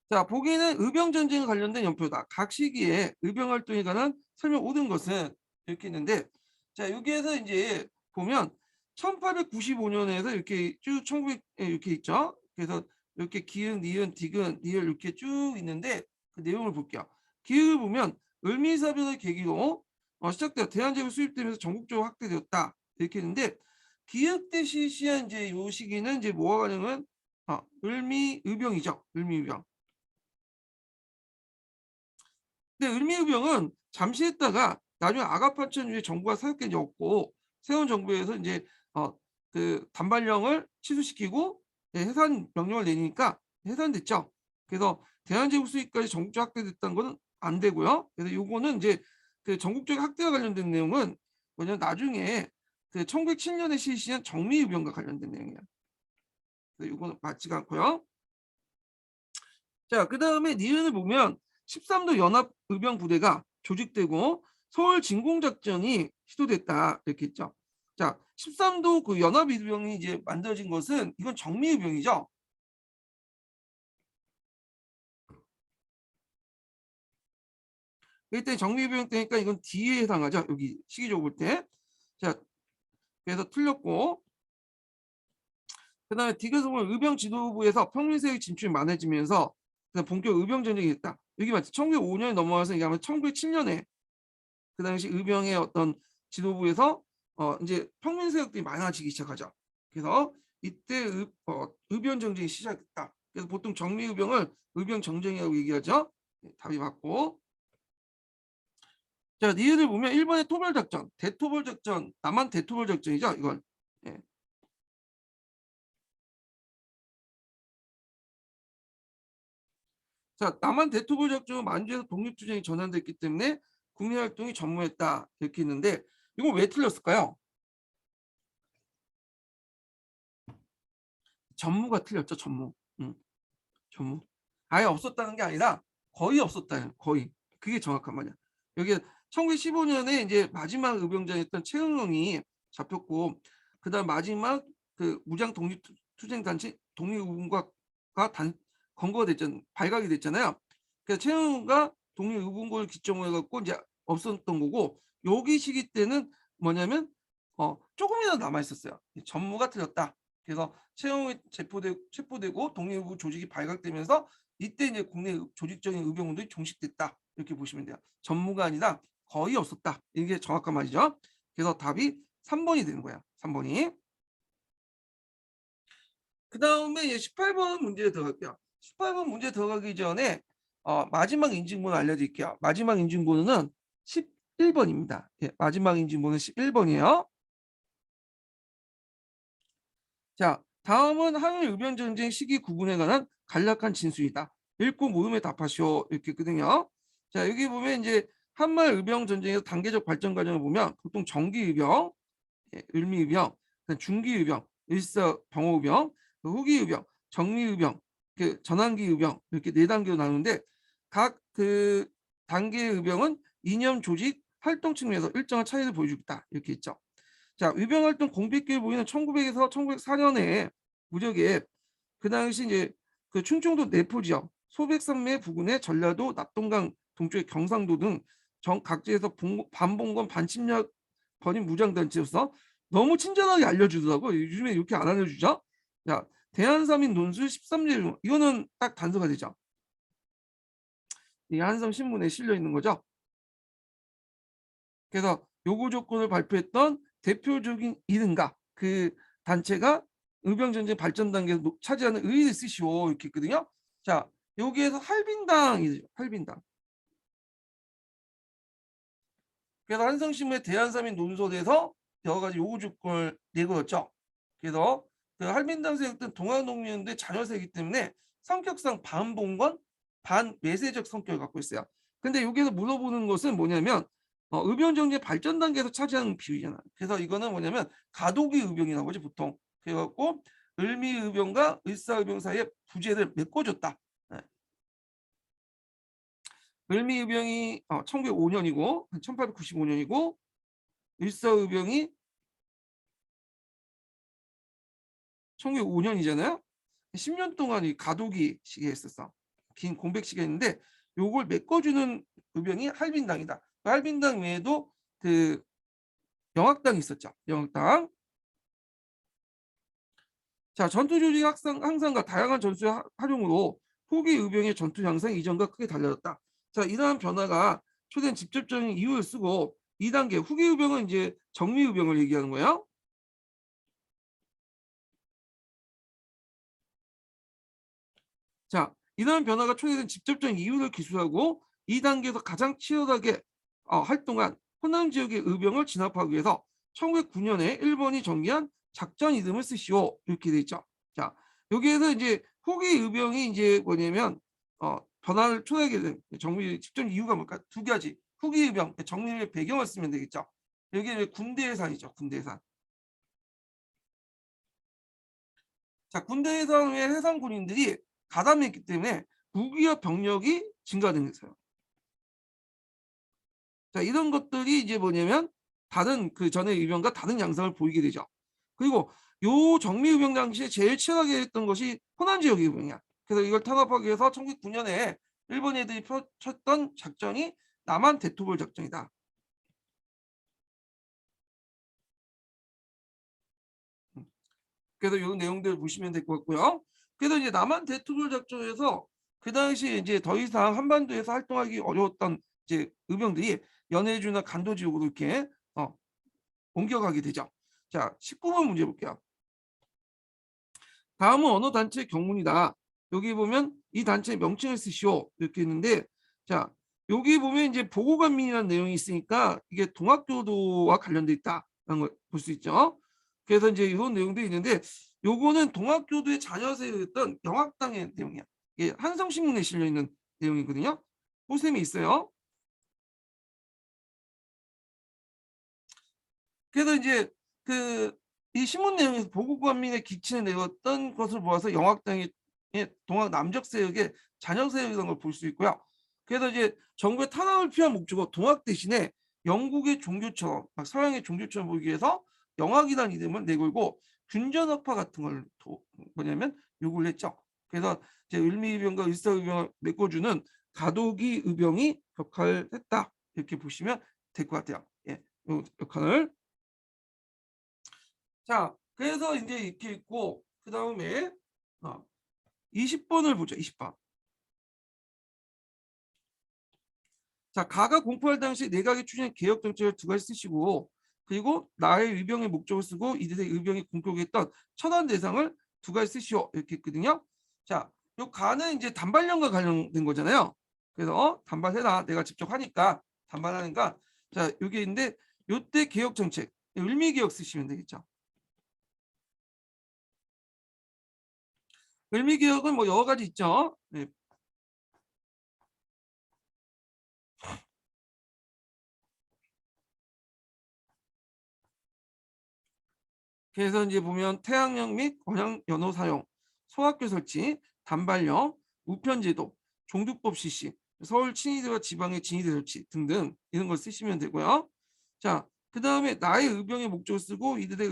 자, 보기에는 의병전쟁에 관련된 연표다. 각 시기에 의병활동에 관한 설명 옳은 것은 이렇게 있는데, 자, 여기에서 이제 보면 1895년에서 이렇게 쭉 1900 이렇게 있죠. 그래서 이렇게 기은, 니은, 디귿, 리을 이렇게 쭉 있는데 그 내용을 볼게요. 기획을 보면 을미사변을 계기로 시작되어 대한제국 수립되면서 전국적으로 확대되었다. 이렇게 했는데 기획 때 실시한 이제 요 시기는 이제 뭐가 가능은 을미의병이죠. 을미의병. 근데 을미의병은 잠시 했다가 나중에 아가파천 이후에 정부가 사육権이제 없고 새로운 정부에서 이제 그 단발령을 취소시키고 해산 명령을 내니까 해산됐죠. 그래서 대한제국 수립까지 전국적 확대됐다는 것은 안 되고요. 그래서 요거는 이제 그 전국적 확대와 관련된 내용은 뭐냐면 나중에 그 1907년에 실시한 정미의병과 관련된 내용이에요. 그래서 요거는 맞지가 않고요. 자, 그 다음에 니은을 보면 13도 연합의병부대가 조직되고 서울 진공작전이 시도됐다 이렇게 했죠. 자, 13도 그 연합의병이 이제 만들어진 것은 이건 정미의병이죠. 이때 정미의병 때니까 이건 D에 해당하죠. 여기 시기적으로 볼 때. 자, 그래서 틀렸고, 그 다음에 D에서 보면 의병 지도부에서 평민세력 진출이 많아지면서 본격 의병 전쟁이 됐다. 여기 맞죠? 1905년에 넘어와서 얘기하면 1907년에 그 당시 의병의 어떤 지도부에서 이제 평민 세력들이 많아지기 시작하죠. 그래서 이때 의병 정쟁이 시작됐다. 그래서 보통 정미 의병을 의병 정쟁이라고 얘기하죠. 네, 답이 맞고. 자, 니은을 보면 일본의 토벌 작전, 대토벌 작전, 남한 대토벌 작전이죠. 이건. 네. 자, 남한 대토벌 작전은 만주에서 독립투쟁이 전환됐기 때문에 국내 활동이 전무했다 이렇게 있는데 이거 왜 틀렸을까요? 전무가 틀렸죠. 전무. 전무. 아예 없었다는 게 아니라 거의 없었다. 거의. 그게 정확한 말이야. 여기 1915년에 이제 마지막 의병장이었던 최은웅이 잡혔고 그다음 마지막 그 무장 독립 투쟁 단체 독립의군과가 건거가 됐잖아요. 발각이 됐잖아요. 그래서 최은웅과 독립의군군을 기점으로 해갖고 이제 없었던 거고 여기 시기 때는 뭐냐면 조금이라도 남아 있었어요. 전무가 틀렸다. 그래서 채용이 체포되고 독립의군 조직이 발각되면서 이때 이제 국내 조직적인 의병운동이 종식됐다 이렇게 보시면 돼요. 전무가 아니라 거의 없었다. 이게 정확한 말이죠. 그래서 답이 3번이 되는 거야. 3번이. 그 다음에 18번 문제에 들어갈게요. 18번 문제 들어가기 전에 마지막 인증번호 알려드릴게요. 마지막 인증번호는 11번입니다. 예, 마지막 인증번호는 11번이에요. 자, 다음은 한일 의병전쟁 시기 구분에 관한 간략한 진술이다. 읽고 모음에 답하시오. 이렇게 있거든요. 자, 여기 보면 이제 한말 의병전쟁에서 단계적 발전 과정을 보면 보통 정기의병, 을미의병, 중기의병, 일사병호의병, 후기의병, 정리의병, 전환기의병 이렇게 네 단계로 나누는데 각 그 단계의 의병은 이념, 조직, 활동 측면에서 일정한 차이를 보여주고 있다. 이렇게 있죠. 자, 의병활동 공백기를 보이는 1900에서 1904년에 무적에 그 당시 이제 그 충청도 내포 지역 소백산맥 부근의 전라도 낙동강 동쪽의 경상도 등 각지에서 반봉건 반침략 벌인 무장단체로서 너무 친절하게 알려주더라고. 요즘에 이렇게 안 알려주죠. 자, 대한삼인 논술 13제 이거는 딱 단서가 되죠. 이 한성 신문에 실려 있는 거죠. 그래서 요구 조건을 발표했던 대표적인 이른가 그 단체가 의병전쟁 발전 단계에서 차지하는 의의를 쓰시오 이렇게 있거든요. 자, 여기에서 할빈당이죠. 할빈당. 그래서 한성신문의 대한사민 논설에서 여러 가지 요구 조건을 내걸었죠. 그래서 그 할빈당 세력들은 동학농민인데 자녀세이기 때문에 성격상 반봉건 반외세적 성격을 갖고 있어요. 근데 여기서 물어보는 것은 뭐냐면 의병정제 발전 단계에서 차지하는 비율이잖아. 그래서 이거는 뭐냐면 가도기 의병이라고 하지 보통. 그래갖고 을미의병과 을사의병 사이에 부재를 메꿔줬다. 네. 을미의병이 1905년이고 1895년이고 을사의병이 1905년이잖아요. 10년 동안 이 가도기 시기에 있었어. 긴 공백 시기가 있는데 요걸 메꿔주는 의병이 할빈당이다. 그 할빈당 외에도 그 영학당이 있었죠. 영학당. 자, 전투 조직 향상과 다양한 전술의 활용으로 후기 의병의 전투 향상이 이전과 크게 달라졌다. 자, 이러한 변화가 초된 직접적인 이유를 쓰고 2단계 후기 의병은 이제 정미 의병을 얘기하는 거예요. 자, 이러한 변화가 초래된 직접적인 이유를 기술하고 2단계에서 가장 치열하게 활동한 호남 지역의 의병을 진압하기 위해서 1909년에 일본이 정리한 작전 이름을 쓰시오 이렇게 돼 있죠. 자, 여기에서 이제 후기 의병이 이제 뭐냐면 변화를 초래하게 된 정밀 직접 이유가 뭘까? 두 가지. 후기 의병, 정밀의 배경을 쓰면 되겠죠. 여기 군대 예산이죠. 군대 예산. 자, 군대 예산의 해상 군인들이 가담했기 때문에 무기와 병력이 증가된 거예요. 자, 이런 것들이 이제 뭐냐면 다른 그 전의 의병과 다른 양상을 보이게 되죠. 그리고 요 정미의병 당시에 제일 치열하게 했던 것이 호남 지역 의병이야. 그래서 이걸 탄압하기 위해서 1909년에 일본 애들이 펼쳤던 작전이 남한 대토벌 작전이다. 그래서 이 내용들을 보시면 될 것 같고요. 그래서 이제 남한 대토벌 작전에서 그 당시 이제 더 이상 한반도에서 활동하기 어려웠던 이제 의병들이 연해주나 간도 지역으로 이렇게 옮겨가게 되죠. 자, 19번 문제 볼게요. 다음은 어느 단체의 경문이다. 여기 보면 이 단체의 명칭을 쓰시오 이렇게 있는데, 자, 여기 보면 이제 보고관민이라는 내용이 있으니까 이게 동학교도와 관련돼 있다라는 걸 볼 수 있죠. 그래서 이제 이런 내용도 있는데, 요거는 동학교도의 자녀세였던 영학당의 내용이야. 이게 한성신문에 실려 있는 내용이거든요. 보셈이 있어요. 그래서 이제 그 이 신문 내용에서 보국관민의 기치를 내었던 것을 보아서 영학당의 동학 남적 세력의 잔여 세력이라는 걸 볼 수 있고요. 그래서 이제 정부의 탄압을 피한 목적으로 동학 대신에 영국의 종교처럼 서양의 종교처럼 보이기 위해서 영학이라는 이름을 내걸고 균전학파 같은 걸 뭐냐면 요구를 했죠. 그래서 이제 을미의병과 을사의병을 메꿔주는 가도기 의병이 역할을 했다 이렇게 보시면 될 것 같아요. 예, 요 역할을. 자, 그래서 이제 이렇게 있고 그 다음에 20번을 보죠. 20번. 자, 가가 공포할 당시 내각이 추진한 개혁 정책을 두 가지 쓰시고, 그리고 나의 의병의 목적을 쓰고 이들의 의병이 공격했던 천안 대상을 두 가지 쓰시오 이렇게 했거든요. 자, 요 가는 이제 단발령과 관련된 거잖아요. 그래서 단발해라 내가 직접 하니까 단발하니까. 자, 요게 있는데 요때 개혁 정책 을미개혁 쓰시면 되겠죠. 을미개혁은 뭐 여러 가지 있죠. 네. 그래서 이제 보면 태양력 및 원형 연호 사용, 소학교 설치, 단발령, 우편제도, 종두법 실시, 서울 친위대와 지방의 진위대 설치 등등 이런 걸 쓰시면 되고요. 자, 그 다음에 나의 의병의 목적을 쓰고 이들의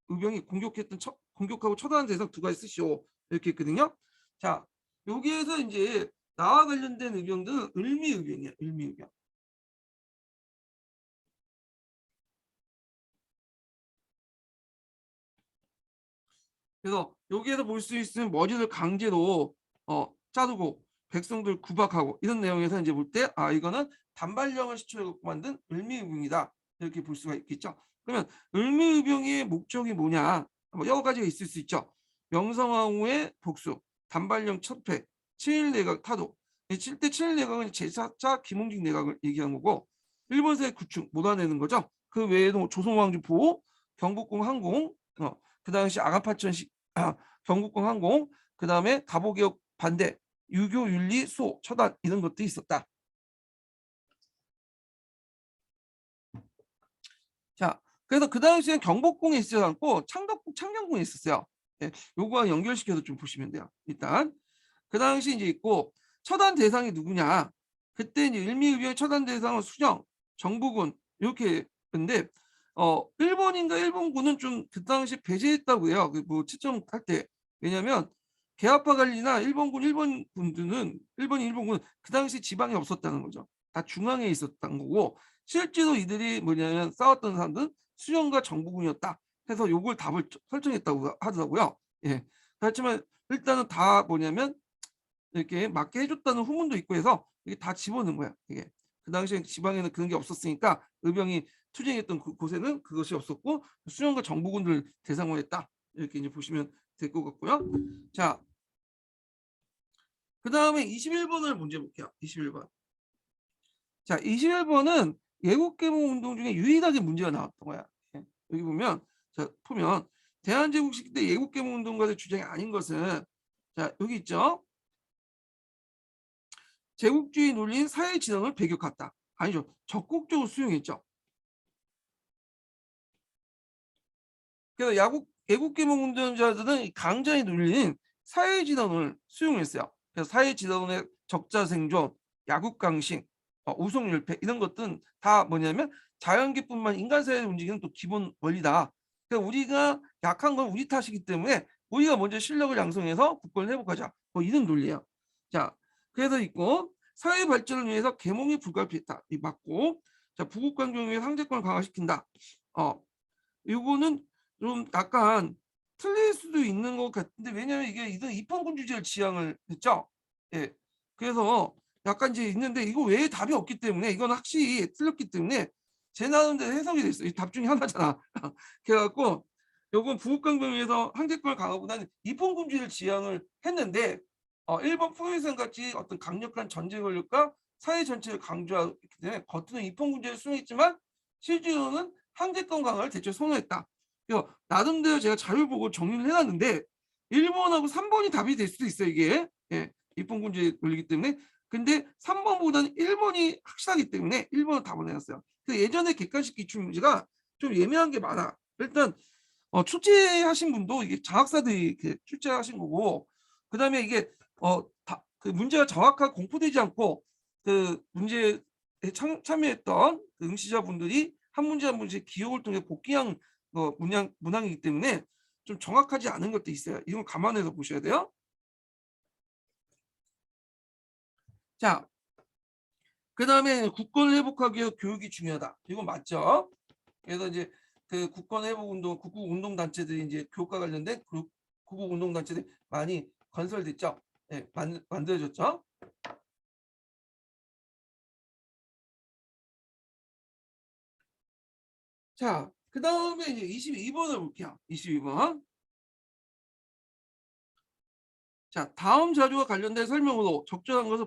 의병이 공격하고 처단한 대상 두 가지 쓰시오 이렇게 했거든요. 자, 여기에서 이제 나와 관련된 의병들은 을미의병이야, 을미의병. 그래서 여기에서 볼 수 있으면 머리를 강제로 자르고 백성들 구박하고 이런 내용에서 이제 볼 때 이거는 단발령을 시초에 만든 을미의병이다 이렇게 볼 수가 있겠죠. 그러면 을미의병의 목적이 뭐냐? 뭐 여러 가지가 있을 수 있죠. 명성황후의 복수, 단발령 철폐, 7일 내각 타도. 7대 7일 내각은 제4차 김홍직 내각을 얘기한 거고, 일본사의 구축 몰아내는 거죠. 그 외에도 조선왕조 보호, 경복궁 항공, 그 당시 아가파천식 경복궁 항공, 그 다음에 가보개혁 반대, 유교 윤리 수호 처단 이런 것도 있었다. 자, 그래서 그 당시엔 경복궁에 있지 않고 창녕궁에 있었어요. 네, 요거와 연결시켜서 좀 보시면 돼요. 일단 그 당시 이제 있고, 처단 대상이 누구냐? 그때 이제 일미의병 처단 대상은 수령, 정부군 이렇게. 근데 일본인과 일본군은 좀 그 당시 배제했다고 해요. 그뭐 채점할 때. 왜냐하면 개화파 관리나 일본군은 일본군 그 당시 지방에 없었다는 거죠. 다 중앙에 있었던 거고, 실제로 이들이 뭐냐면 싸웠던 사람들은 수령과 정부군이었다 해서 요걸 답을 설정했다고 하더라고요. 예. 그렇지만 일단은 다 뭐냐면 이렇게 맞게 해줬다는 후문도 있고 해서 이게 다 집어넣은 거야. 이게 그 당시에 지방에는 그런 게 없었으니까 의병이 투쟁했던 곳에는 그것이 없었고 수령과 정부군들 대상으로 했다. 이렇게 이제 보시면 될 것 같고요. 자, 그 다음에 21번을 문제 볼게요. 21번. 자, 21번은 예국개몽 운동 중에 유일하게 문제가 나왔던 거야. 예. 여기 보면, 자, 보면 대한제국 시기 때 예국개몽 운동가의 주장이 아닌 것은, 자, 여기 있죠. 제국주의 논리인 사회 진영을 배격했다. 아니죠. 적극적으로 수용했죠. 그래서 애국개몽 운동자들은 강자의 논리인 사회 진영을 수용했어요. 그래서 사회 진영의 적자 생존, 야국강식, 우송율패 이런 것들은 다 뭐냐면 자연계뿐만 인간사회를 움직이는 또 기본 원리다. 그러니까 우리가 약한 건 우리 탓이기 때문에 우리가 먼저 실력을 양성해서 국권을 회복하자. 뭐 이런 논리예요. 자, 그래서 있고 사회 발전을 위해서 계몽이 불가피했다. 이 맞고, 자, 부국강경을 위해 상대권을 강화시킨다. 이거는 좀 약간 틀릴 수도 있는 것 같은데, 왜냐면 이게 이들 입헌군주제를 지향을 했죠. 예. 그래서 약간 이제 있는데 이거 외에 답이 없기 때문에 이건 확실히 틀렸기 때문에 제 나름대로 해석이 됐어요. 이 답 중에 하나잖아. 그래갖고 요건 부국강병에서 항제권을 강화보다는 입헌군주제를 지향을 했는데, 일본 포위선 같이 어떤 강력한 전제 권력과 사회 전체를 강조하기 때문에 겉으로는 입헌군주제를 수용했지만 실제로는 항제권 강화를 대체 선호했다. 나름대로 제가 자료 보고 정리를 해놨는데 1번하고 3번이 답이 될 수도 있어요. 이게 입헌군주제 논리기 때문에. 근데 3번보다는 1번이 확실하기 때문에 1번을 답을 해놨어요. 예전에 객관식 기출문제가 좀 예매한 게 많아. 일단 출제하신 분도 이게 장학사들이 이렇게 출제하신 거고, 그 다음에 이게 그 문제가 정확하게 공포되지 않고 그 문제에 참여했던 그 응시자분들이 한 문제 한 문제 기억을 통해 복귀한 문항이기 때문에 좀 정확하지 않은 것도 있어요. 이건 감안해서 보셔야 돼요. 자, 그 다음에 국권을 회복하기 위해 교육이 중요하다. 이건 맞죠? 그래서 이제 그 국권 회복 운동, 국국 운동 단체들이 이제 교육과 관련된 국국 운동 단체들이 많이 건설됐죠. 네, 만들어졌죠. 자, 그 다음에 이제 22번을 볼게요. 22번. 자, 다음 자료와 관련된 설명으로 적절한 것을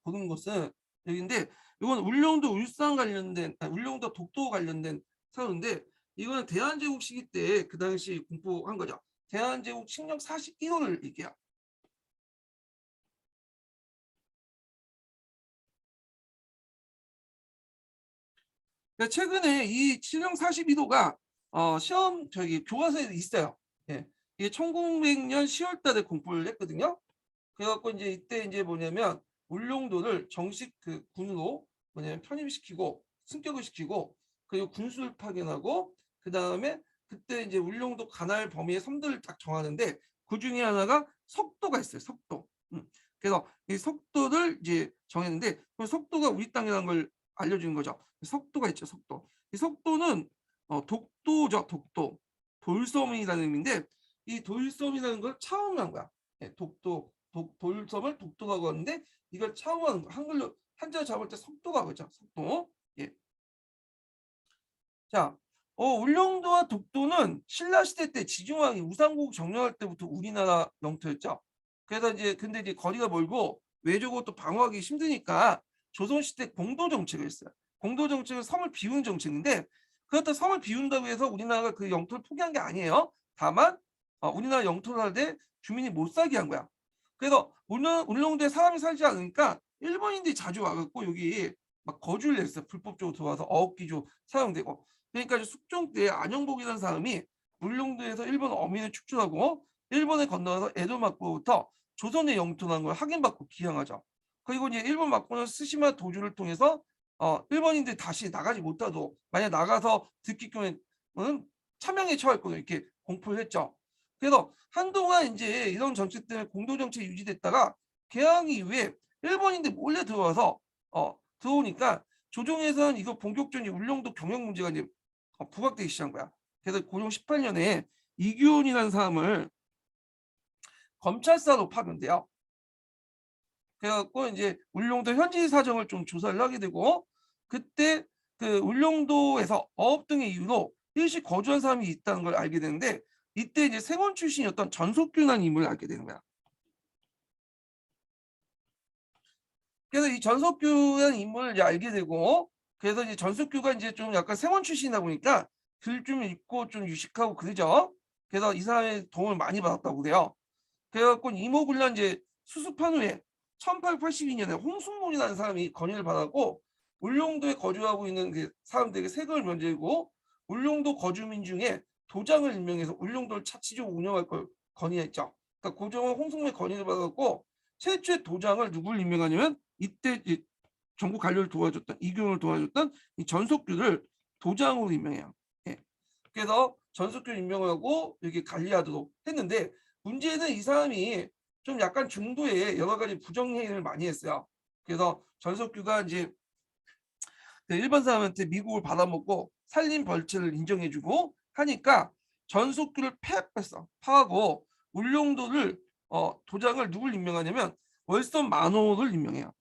보는 것은 여기인데, 이건 울릉도 울산 관련된, 울릉도 독도 관련된 사료인데, 이거는 대한제국 시기 때 그 당시 공포한 거죠. 대한제국 칙령 41호를 얘기해요. 그러니까 최근에 이 칙령 42도가 시험 교과서에 있어요. 예. 이게 1900년 10월 달에 공포를 했거든요. 그래갖고 이제 이때 이제 뭐냐면 울릉도를 정식 그 군으로 뭐냐면 편입시키고 승격을 시키고, 그리고 군수를 파견하고, 그 다음에 그때 이제 울릉도 관할 범위의 섬들을 딱 정하는데 그 중에 하나가 석도가 있어요. 석도. 그래서 이 석도를 이제 정했는데 그 석도가 우리 땅이라는 걸 알려주는 거죠. 석도가 있죠. 석도. 이 석도는 독도죠. 독도. 돌섬이라는 의미인데 이 돌섬이라는 걸 차음한 거야. 예, 돌섬을 독도라고 하는데 이걸 차음한 거. 한글로 한자 잡을 때 석도가 그죠. 석도. 예. 자, 울릉도와 독도는 신라 시대 때 지중왕이 우상국 정령할 때부터 우리나라 영토였죠. 그래서 이제 근데 이제 거리가 멀고 외적으로 또 방어하기 힘드니까 조선시대 공도 정책을 했어요. 공도 정책은 섬을 비우는 정책인데 그렇다고 섬을 비운다고 해서 우리나라가 그 영토를 포기한 게 아니에요. 다만 우리나라 영토를 할 때 주민이 못 살게 한 거야. 그래서 울릉도에 사람이 살지 않으니까 일본인들이 자주 와 갖고 여기 막 거주를 했어요. 불법적으로 들어와서 어업기조 사용되고. 그러니까 이제 숙종 때 안영복이라는 사람이 울릉도에서 일본 어민을 축출하고 일본에 건너가서 에도 막부부터 조선의 영토라는 걸 확인받고 기항하죠. 그리고 이제 일본 막부는 스시마 도주를 통해서 일본인들이 다시 나가지 못하도록 만약 나가서 듣기로는 참양에 처할 거로 이렇게 공포를 했죠. 그래서 한동안 이제 이런 정책 때문에 공도 정책이 유지됐다가 개항 이후에 일본인들 몰래 들어와서 들어오니까 조정에서는 이거 본격적인 울릉도 경영 문제가 이제 부각되기 시작한 거야. 그래서 고종 18년에 이규훈이라는 사람을 검찰사로 파견돼요. 그래갖고 이제 울릉도 현지 사정을 좀 조사를 하게 되고 그때 그 울릉도에서 어업 등의 이유로 일시 거주한 사람이 있다는 걸 알게 되는데 이때 이제 생원 출신이었던 전석규라는 인물을 알게 되는 거야. 그래서 이 전석규라는 인물을 이제 알게 되고 그래서 이제 전석규가 이제 좀 약간 생원 출신이다 보니까 글 좀 읽고 좀 유식하고 그러죠. 그래서 이 사람의 도움을 많이 받았다고 그래요. 그래갖고 이모군란 이제 수습한 후에 1882년에 홍순봉이라는 사람이 건의를 받았고 울릉도에 거주하고 있는 그 사람들에게 세금을 면제고 울릉도 거주민 중에 도장을 임명해서 울릉도를 차치적으로 운영할 걸 건의했죠. 그러니까 고종은 홍순봉의 건의를 받았고 최초의 도장을 누구를 임명하냐면 이때 전국 관료를 도와줬던 이규훈을 도와줬던 이 전석규를 도장으로 임명해요. 예. 그래서 전석규를 임명을 하고 이렇게 관리하도록 했는데 문제는 이 사람이 좀 약간 중도에 여러 가지 부정행위를 많이 했어요. 그래서 전석규가 이제 일반 사람한테 미국을 받아먹고 살림 벌채를 인정해주고 하니까 전석규를 패했어. 파하고 울릉도를 도장을 누굴 임명하냐면 월선 만호를 임명해요.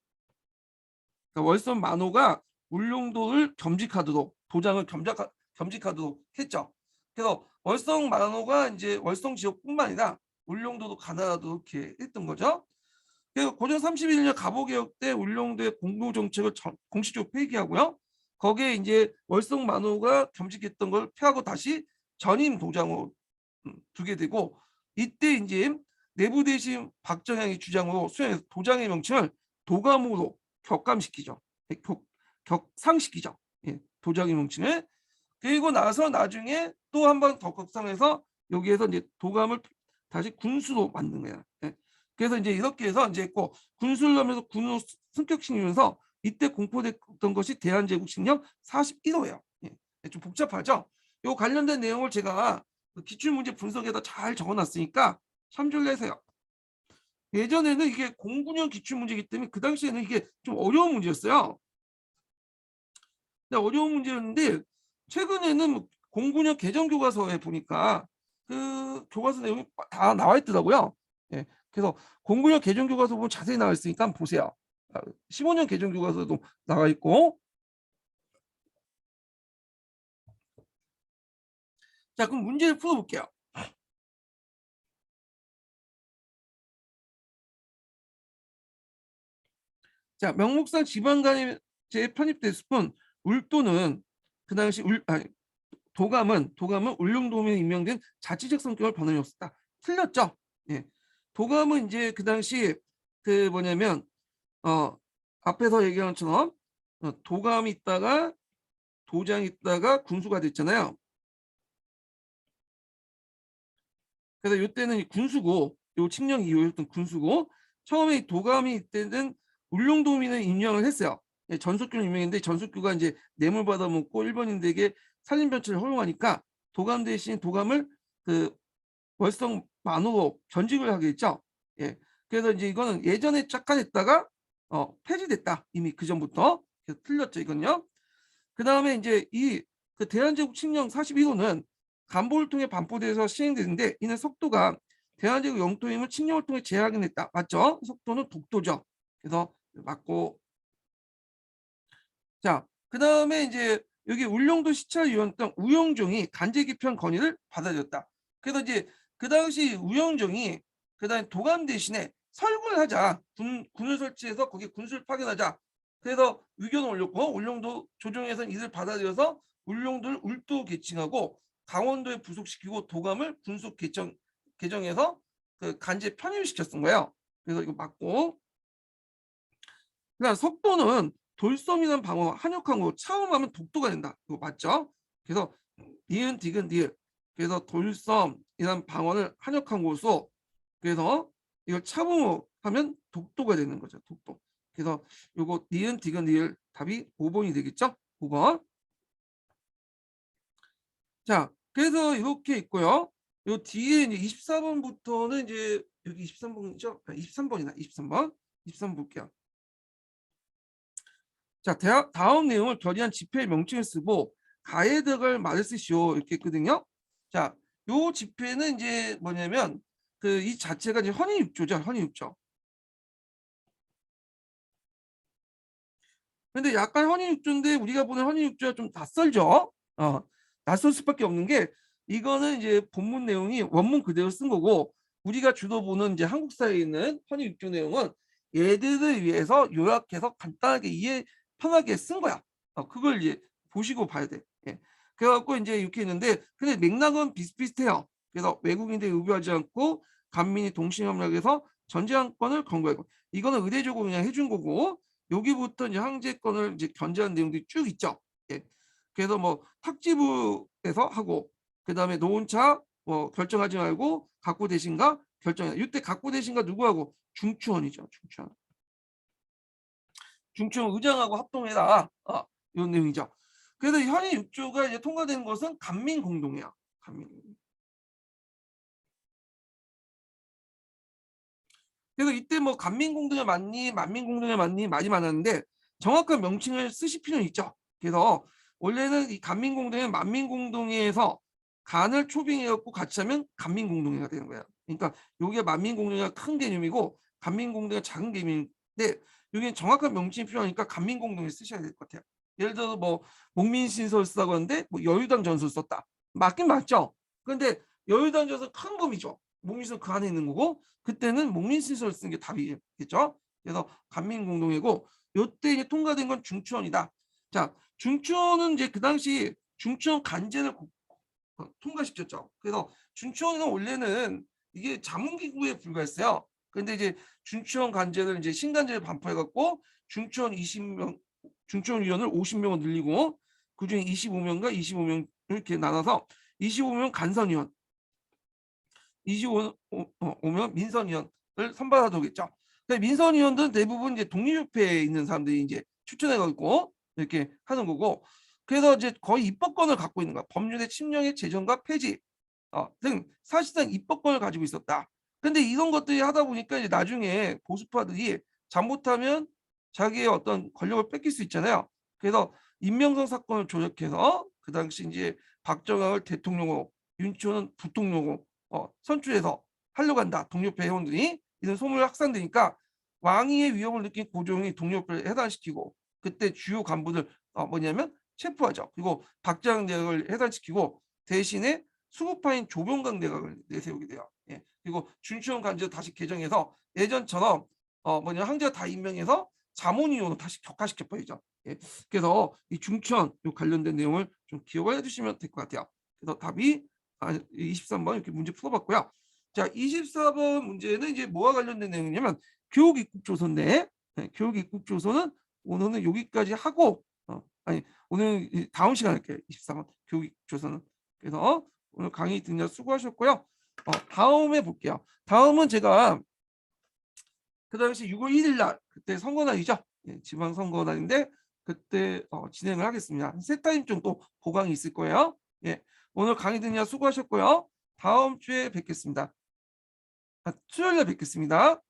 그러니까 월선 만호가 울릉도를 겸직하도록 도장을 겸직하도록 했죠. 그래서 월성 만호가 이제 월성 지역뿐만 아니라 울릉도도 가난하도록 이렇게 했던 거죠. 그리고 고종 31년 갑오개혁 때 울릉도의 공도 정책을 공식적으로 폐기하고요. 거기에 이제 월성 만호가 겸직했던 걸 폐하고 다시 전임 도장으로 두게 되고 이때 이제 내부 대신 박정향이 주장으로 수행해서 도장의 명칭을 도감으로 격감시키죠. 격상시키죠. 예, 도장의 명칭을. 그리고 나서 나중에 또 한 번 더 격상해서 여기에서 이제 도감을 다시 군수로 만든 거야. 예. 그래서 이제 이렇게 해서 이제 했고 군수를 하면서 군으로 승격시키면서 이때 공포됐던 것이 대한제국식령 41호예요. 예. 좀 복잡하죠. 요 관련된 내용을 제가 기출문제 분석에다 잘 적어놨으니까 참조를 해세요. 예전에는 이게 09년 기출문제이기 때문에 그 당시에는 이게 좀 어려운 문제였어요. 어려운 문제였는데 최근에는 09년 개정교과서에 보니까 그 교과서 내용이 다 나와 있더라고요. 예, 그래서 09년 개정교과서 보면 자세히 나와 있으니까 한번 보세요. 15년 개정교과서도 나와 있고. 자, 그럼 문제를 풀어볼게요. 자, 명목상 지방간에 편입됐을 뿐 울도는 그 당시 도감은 울릉도민에 임명된 자치적 성격을 변함이 없었다. 틀렸죠? 예. 도감은 이제 그 당시 그 뭐냐면 앞에서 얘기한 것처럼 도감이 있다가 도장이 있다가 군수가 됐잖아요. 그래서 이때는 군수고 요 칙령 이후였던 군수고 처음에 도감이 이때는 울릉도민을 임명을 했어요. 예, 전석규는 임명했는데 전석규가 이제 뇌물 받아먹고 일본인들에게 살림변칙을 허용하니까 도감 대신 도감을 그 월성 만호로 전직을 하게 했죠. 예. 그래서 이제 이거는 예전에 착안했다가 폐지됐다. 이미 그 전부터. 그래서 틀렸죠, 이건요. 그 다음에 이제 이 그 대한제국 칙령 41호는 간보를 통해 반포돼서 시행되는데 이는 속도가 대한제국 영토임을 칙령을 통해 제약했다. 맞죠? 속도는 독도죠. 그래서 맞고. 자, 그 다음에 이제 여기 울릉도 시찰위원장 우영종이 간제 개편 건의를 받아들였다. 그래서 이제 그 당시 우영종이 그다음에 도감 대신에 설군을 하자. 군을 설치해서 거기에 군수를 파견하자. 그래서 의견을 올렸고 울릉도 조정에서는 이를 받아들여서 울릉도를 울도 개칭하고 강원도에 부속시키고 도감을 군수 개정해서 그 간제 편입시켰던 거예요. 그래서 이거 맞고, 그다음 석도는 돌섬이란 방어 한역항으로 차음하면 독도가 된다. 이거 맞죠? 그래서 니은 디귿 니을, 그래서 돌섬이란 방언을 한역항으로서 그래서 이걸 차음하면 독도가 되는 거죠. 독도. 그래서 요거 니은 디귿 니을 답이 5번이 되겠죠? 5번. 자, 그래서 이렇게 있고요. 요 뒤에 이제 24번부터는 이제 여기 23번이죠? 23번이나 23번. 23번 볼게요. 자, 다음 내용을 결의한 지폐의 명칭을 쓰고 가에 들어갈 말을 쓰시오. 이렇게 했거든요. 자, 요 지폐는 이제 뭐냐면 그 이 자체가 이제 헌의육조죠. 헌의육조. 근데 약간 헌의육조인데 우리가 보는 헌의육조가 좀 낯설죠. 낯설 수밖에 없는 게 이거는 이제 본문 내용이 원문 그대로 쓴 거고 우리가 주로 보는 이제 한국사에 있는 헌의육조 내용은 얘들을 위해서 요약해서 간단하게 이해 편하게 쓴 거야. 그걸 이제 보시고 봐야 돼. 예. 그래갖고 이제 이렇게 있는데 근데 맥락은 비슷비슷해요. 그래서 외국인들이 의료하지 않고 간민이 동시협력해서 전제항권을 권고하고 이거는 의대적으로 그냥 해준 거고 여기부터 이제 항제권을 이제 견제한 내용들이 쭉 있죠. 예. 그래서 뭐 탁지부에서 하고 그다음에 노원차 뭐 결정하지 말고 각부 대신가 결정해. 이때 각부 대신가 누구하고 중추원이죠. 중추원. 중추원 의장하고 합동해라. 이런 내용이죠. 그래서 현행 6조가 이제 통과된 것은 간민공동이야. 간민. 그래서 이때 뭐 간민공동에 맞니 만민공동에 맞니 말이 많았는데 정확한 명칭을 쓰실 필요는 있죠. 그래서 원래는 이 간민공동에 만민공동에서 간을 초빙해갖고 같이 하면 간민공동회가 되는 거예요. 그러니까 이게 만민공동회가 큰 개념이고 간민공동회가 작은 개념인데 여기는 정확한 명칭이 필요하니까 간민공동회 쓰셔야 될 것 같아요. 예를 들어서 뭐 목민신설 쓰다고 하는데 뭐 여유당 전술 썼다. 맞긴 맞죠. 그런데 여유당 전술 큰 범위죠. 목민신설 그 안에 있는 거고 그때는 목민신설을 쓰는 게 답이겠죠. 그래서 간민공동회고 요때 이제 통과된 건 중추원이다. 자, 중추원은 이제 그 당시 중추원 간제를 통과시켰죠. 그래서 중추원은 원래는 이게 자문기구에 불과했어요. 그런데 이제 중추원 간제를 이제 신간제를 반포해갖고 중추원 20명, 중추원 위원을 50명을 늘리고 그중에 25명과 25명 이렇게 나눠서 25명 간선위원, 25명 민선위원을 선발하도록 했죠. 민선위원들은 대부분 이제 독립협회에 있는 사람들이 이제 추천해가지고 이렇게 하는 거고, 그래서 이제 거의 입법권을 갖고 있는 거야. 법률의 침령의 제정과 폐지 등 사실상 입법권을 가지고 있었다. 근데 이런 것들이 하다 보니까 이제 나중에 보수파들이 잘못하면 자기의 어떤 권력을 뺏길 수 있잖아요. 그래서 임명성 사건을 조작해서 그 당시 이제 박정학을 대통령으로 윤치호는 부통령으로 선출해서 하려고 한다. 동료회 회원들이 이런 소문이 확산되니까 왕위의 위협을 느낀 고종이 동료회를 해단시키고 그때 주요 간부들 뭐냐면 체포하죠. 그리고 박정학 내각을 해단시키고 대신에 수구파인 조병강 내각을 내세우게 돼요. 예. 그리고 준추원 간제도 다시 개정해서 예전처럼 황제가 다 임명해서 자문위원으로 다시 격화시켜 버리죠. 예. 그래서 이 중추원 관련된 내용을 좀 기억을 해주시면 될 것 같아요. 그래서 답이 23번 이렇게 문제 풀어봤고요. 자, 24번 문제는 이제 뭐와 관련된 내용이냐면 교육입국조서인데 교육입국조서는 오늘은 여기까지 하고 오늘 다음 시간에 할게요. 24번 교육입국조서는. 그래서 오늘 강의 듣느라 수고하셨고요. 다음에 볼게요. 다음은 제가 그 당시 6월 1일 날 그때 선거날이죠. 예, 지방선거날인데 그때 진행을 하겠습니다. 세 타임 정도 보강이 있을 거예요. 예, 오늘 강의 듣느라 수고하셨고요. 다음 주에 뵙겠습니다. 수요일 날 뵙겠습니다.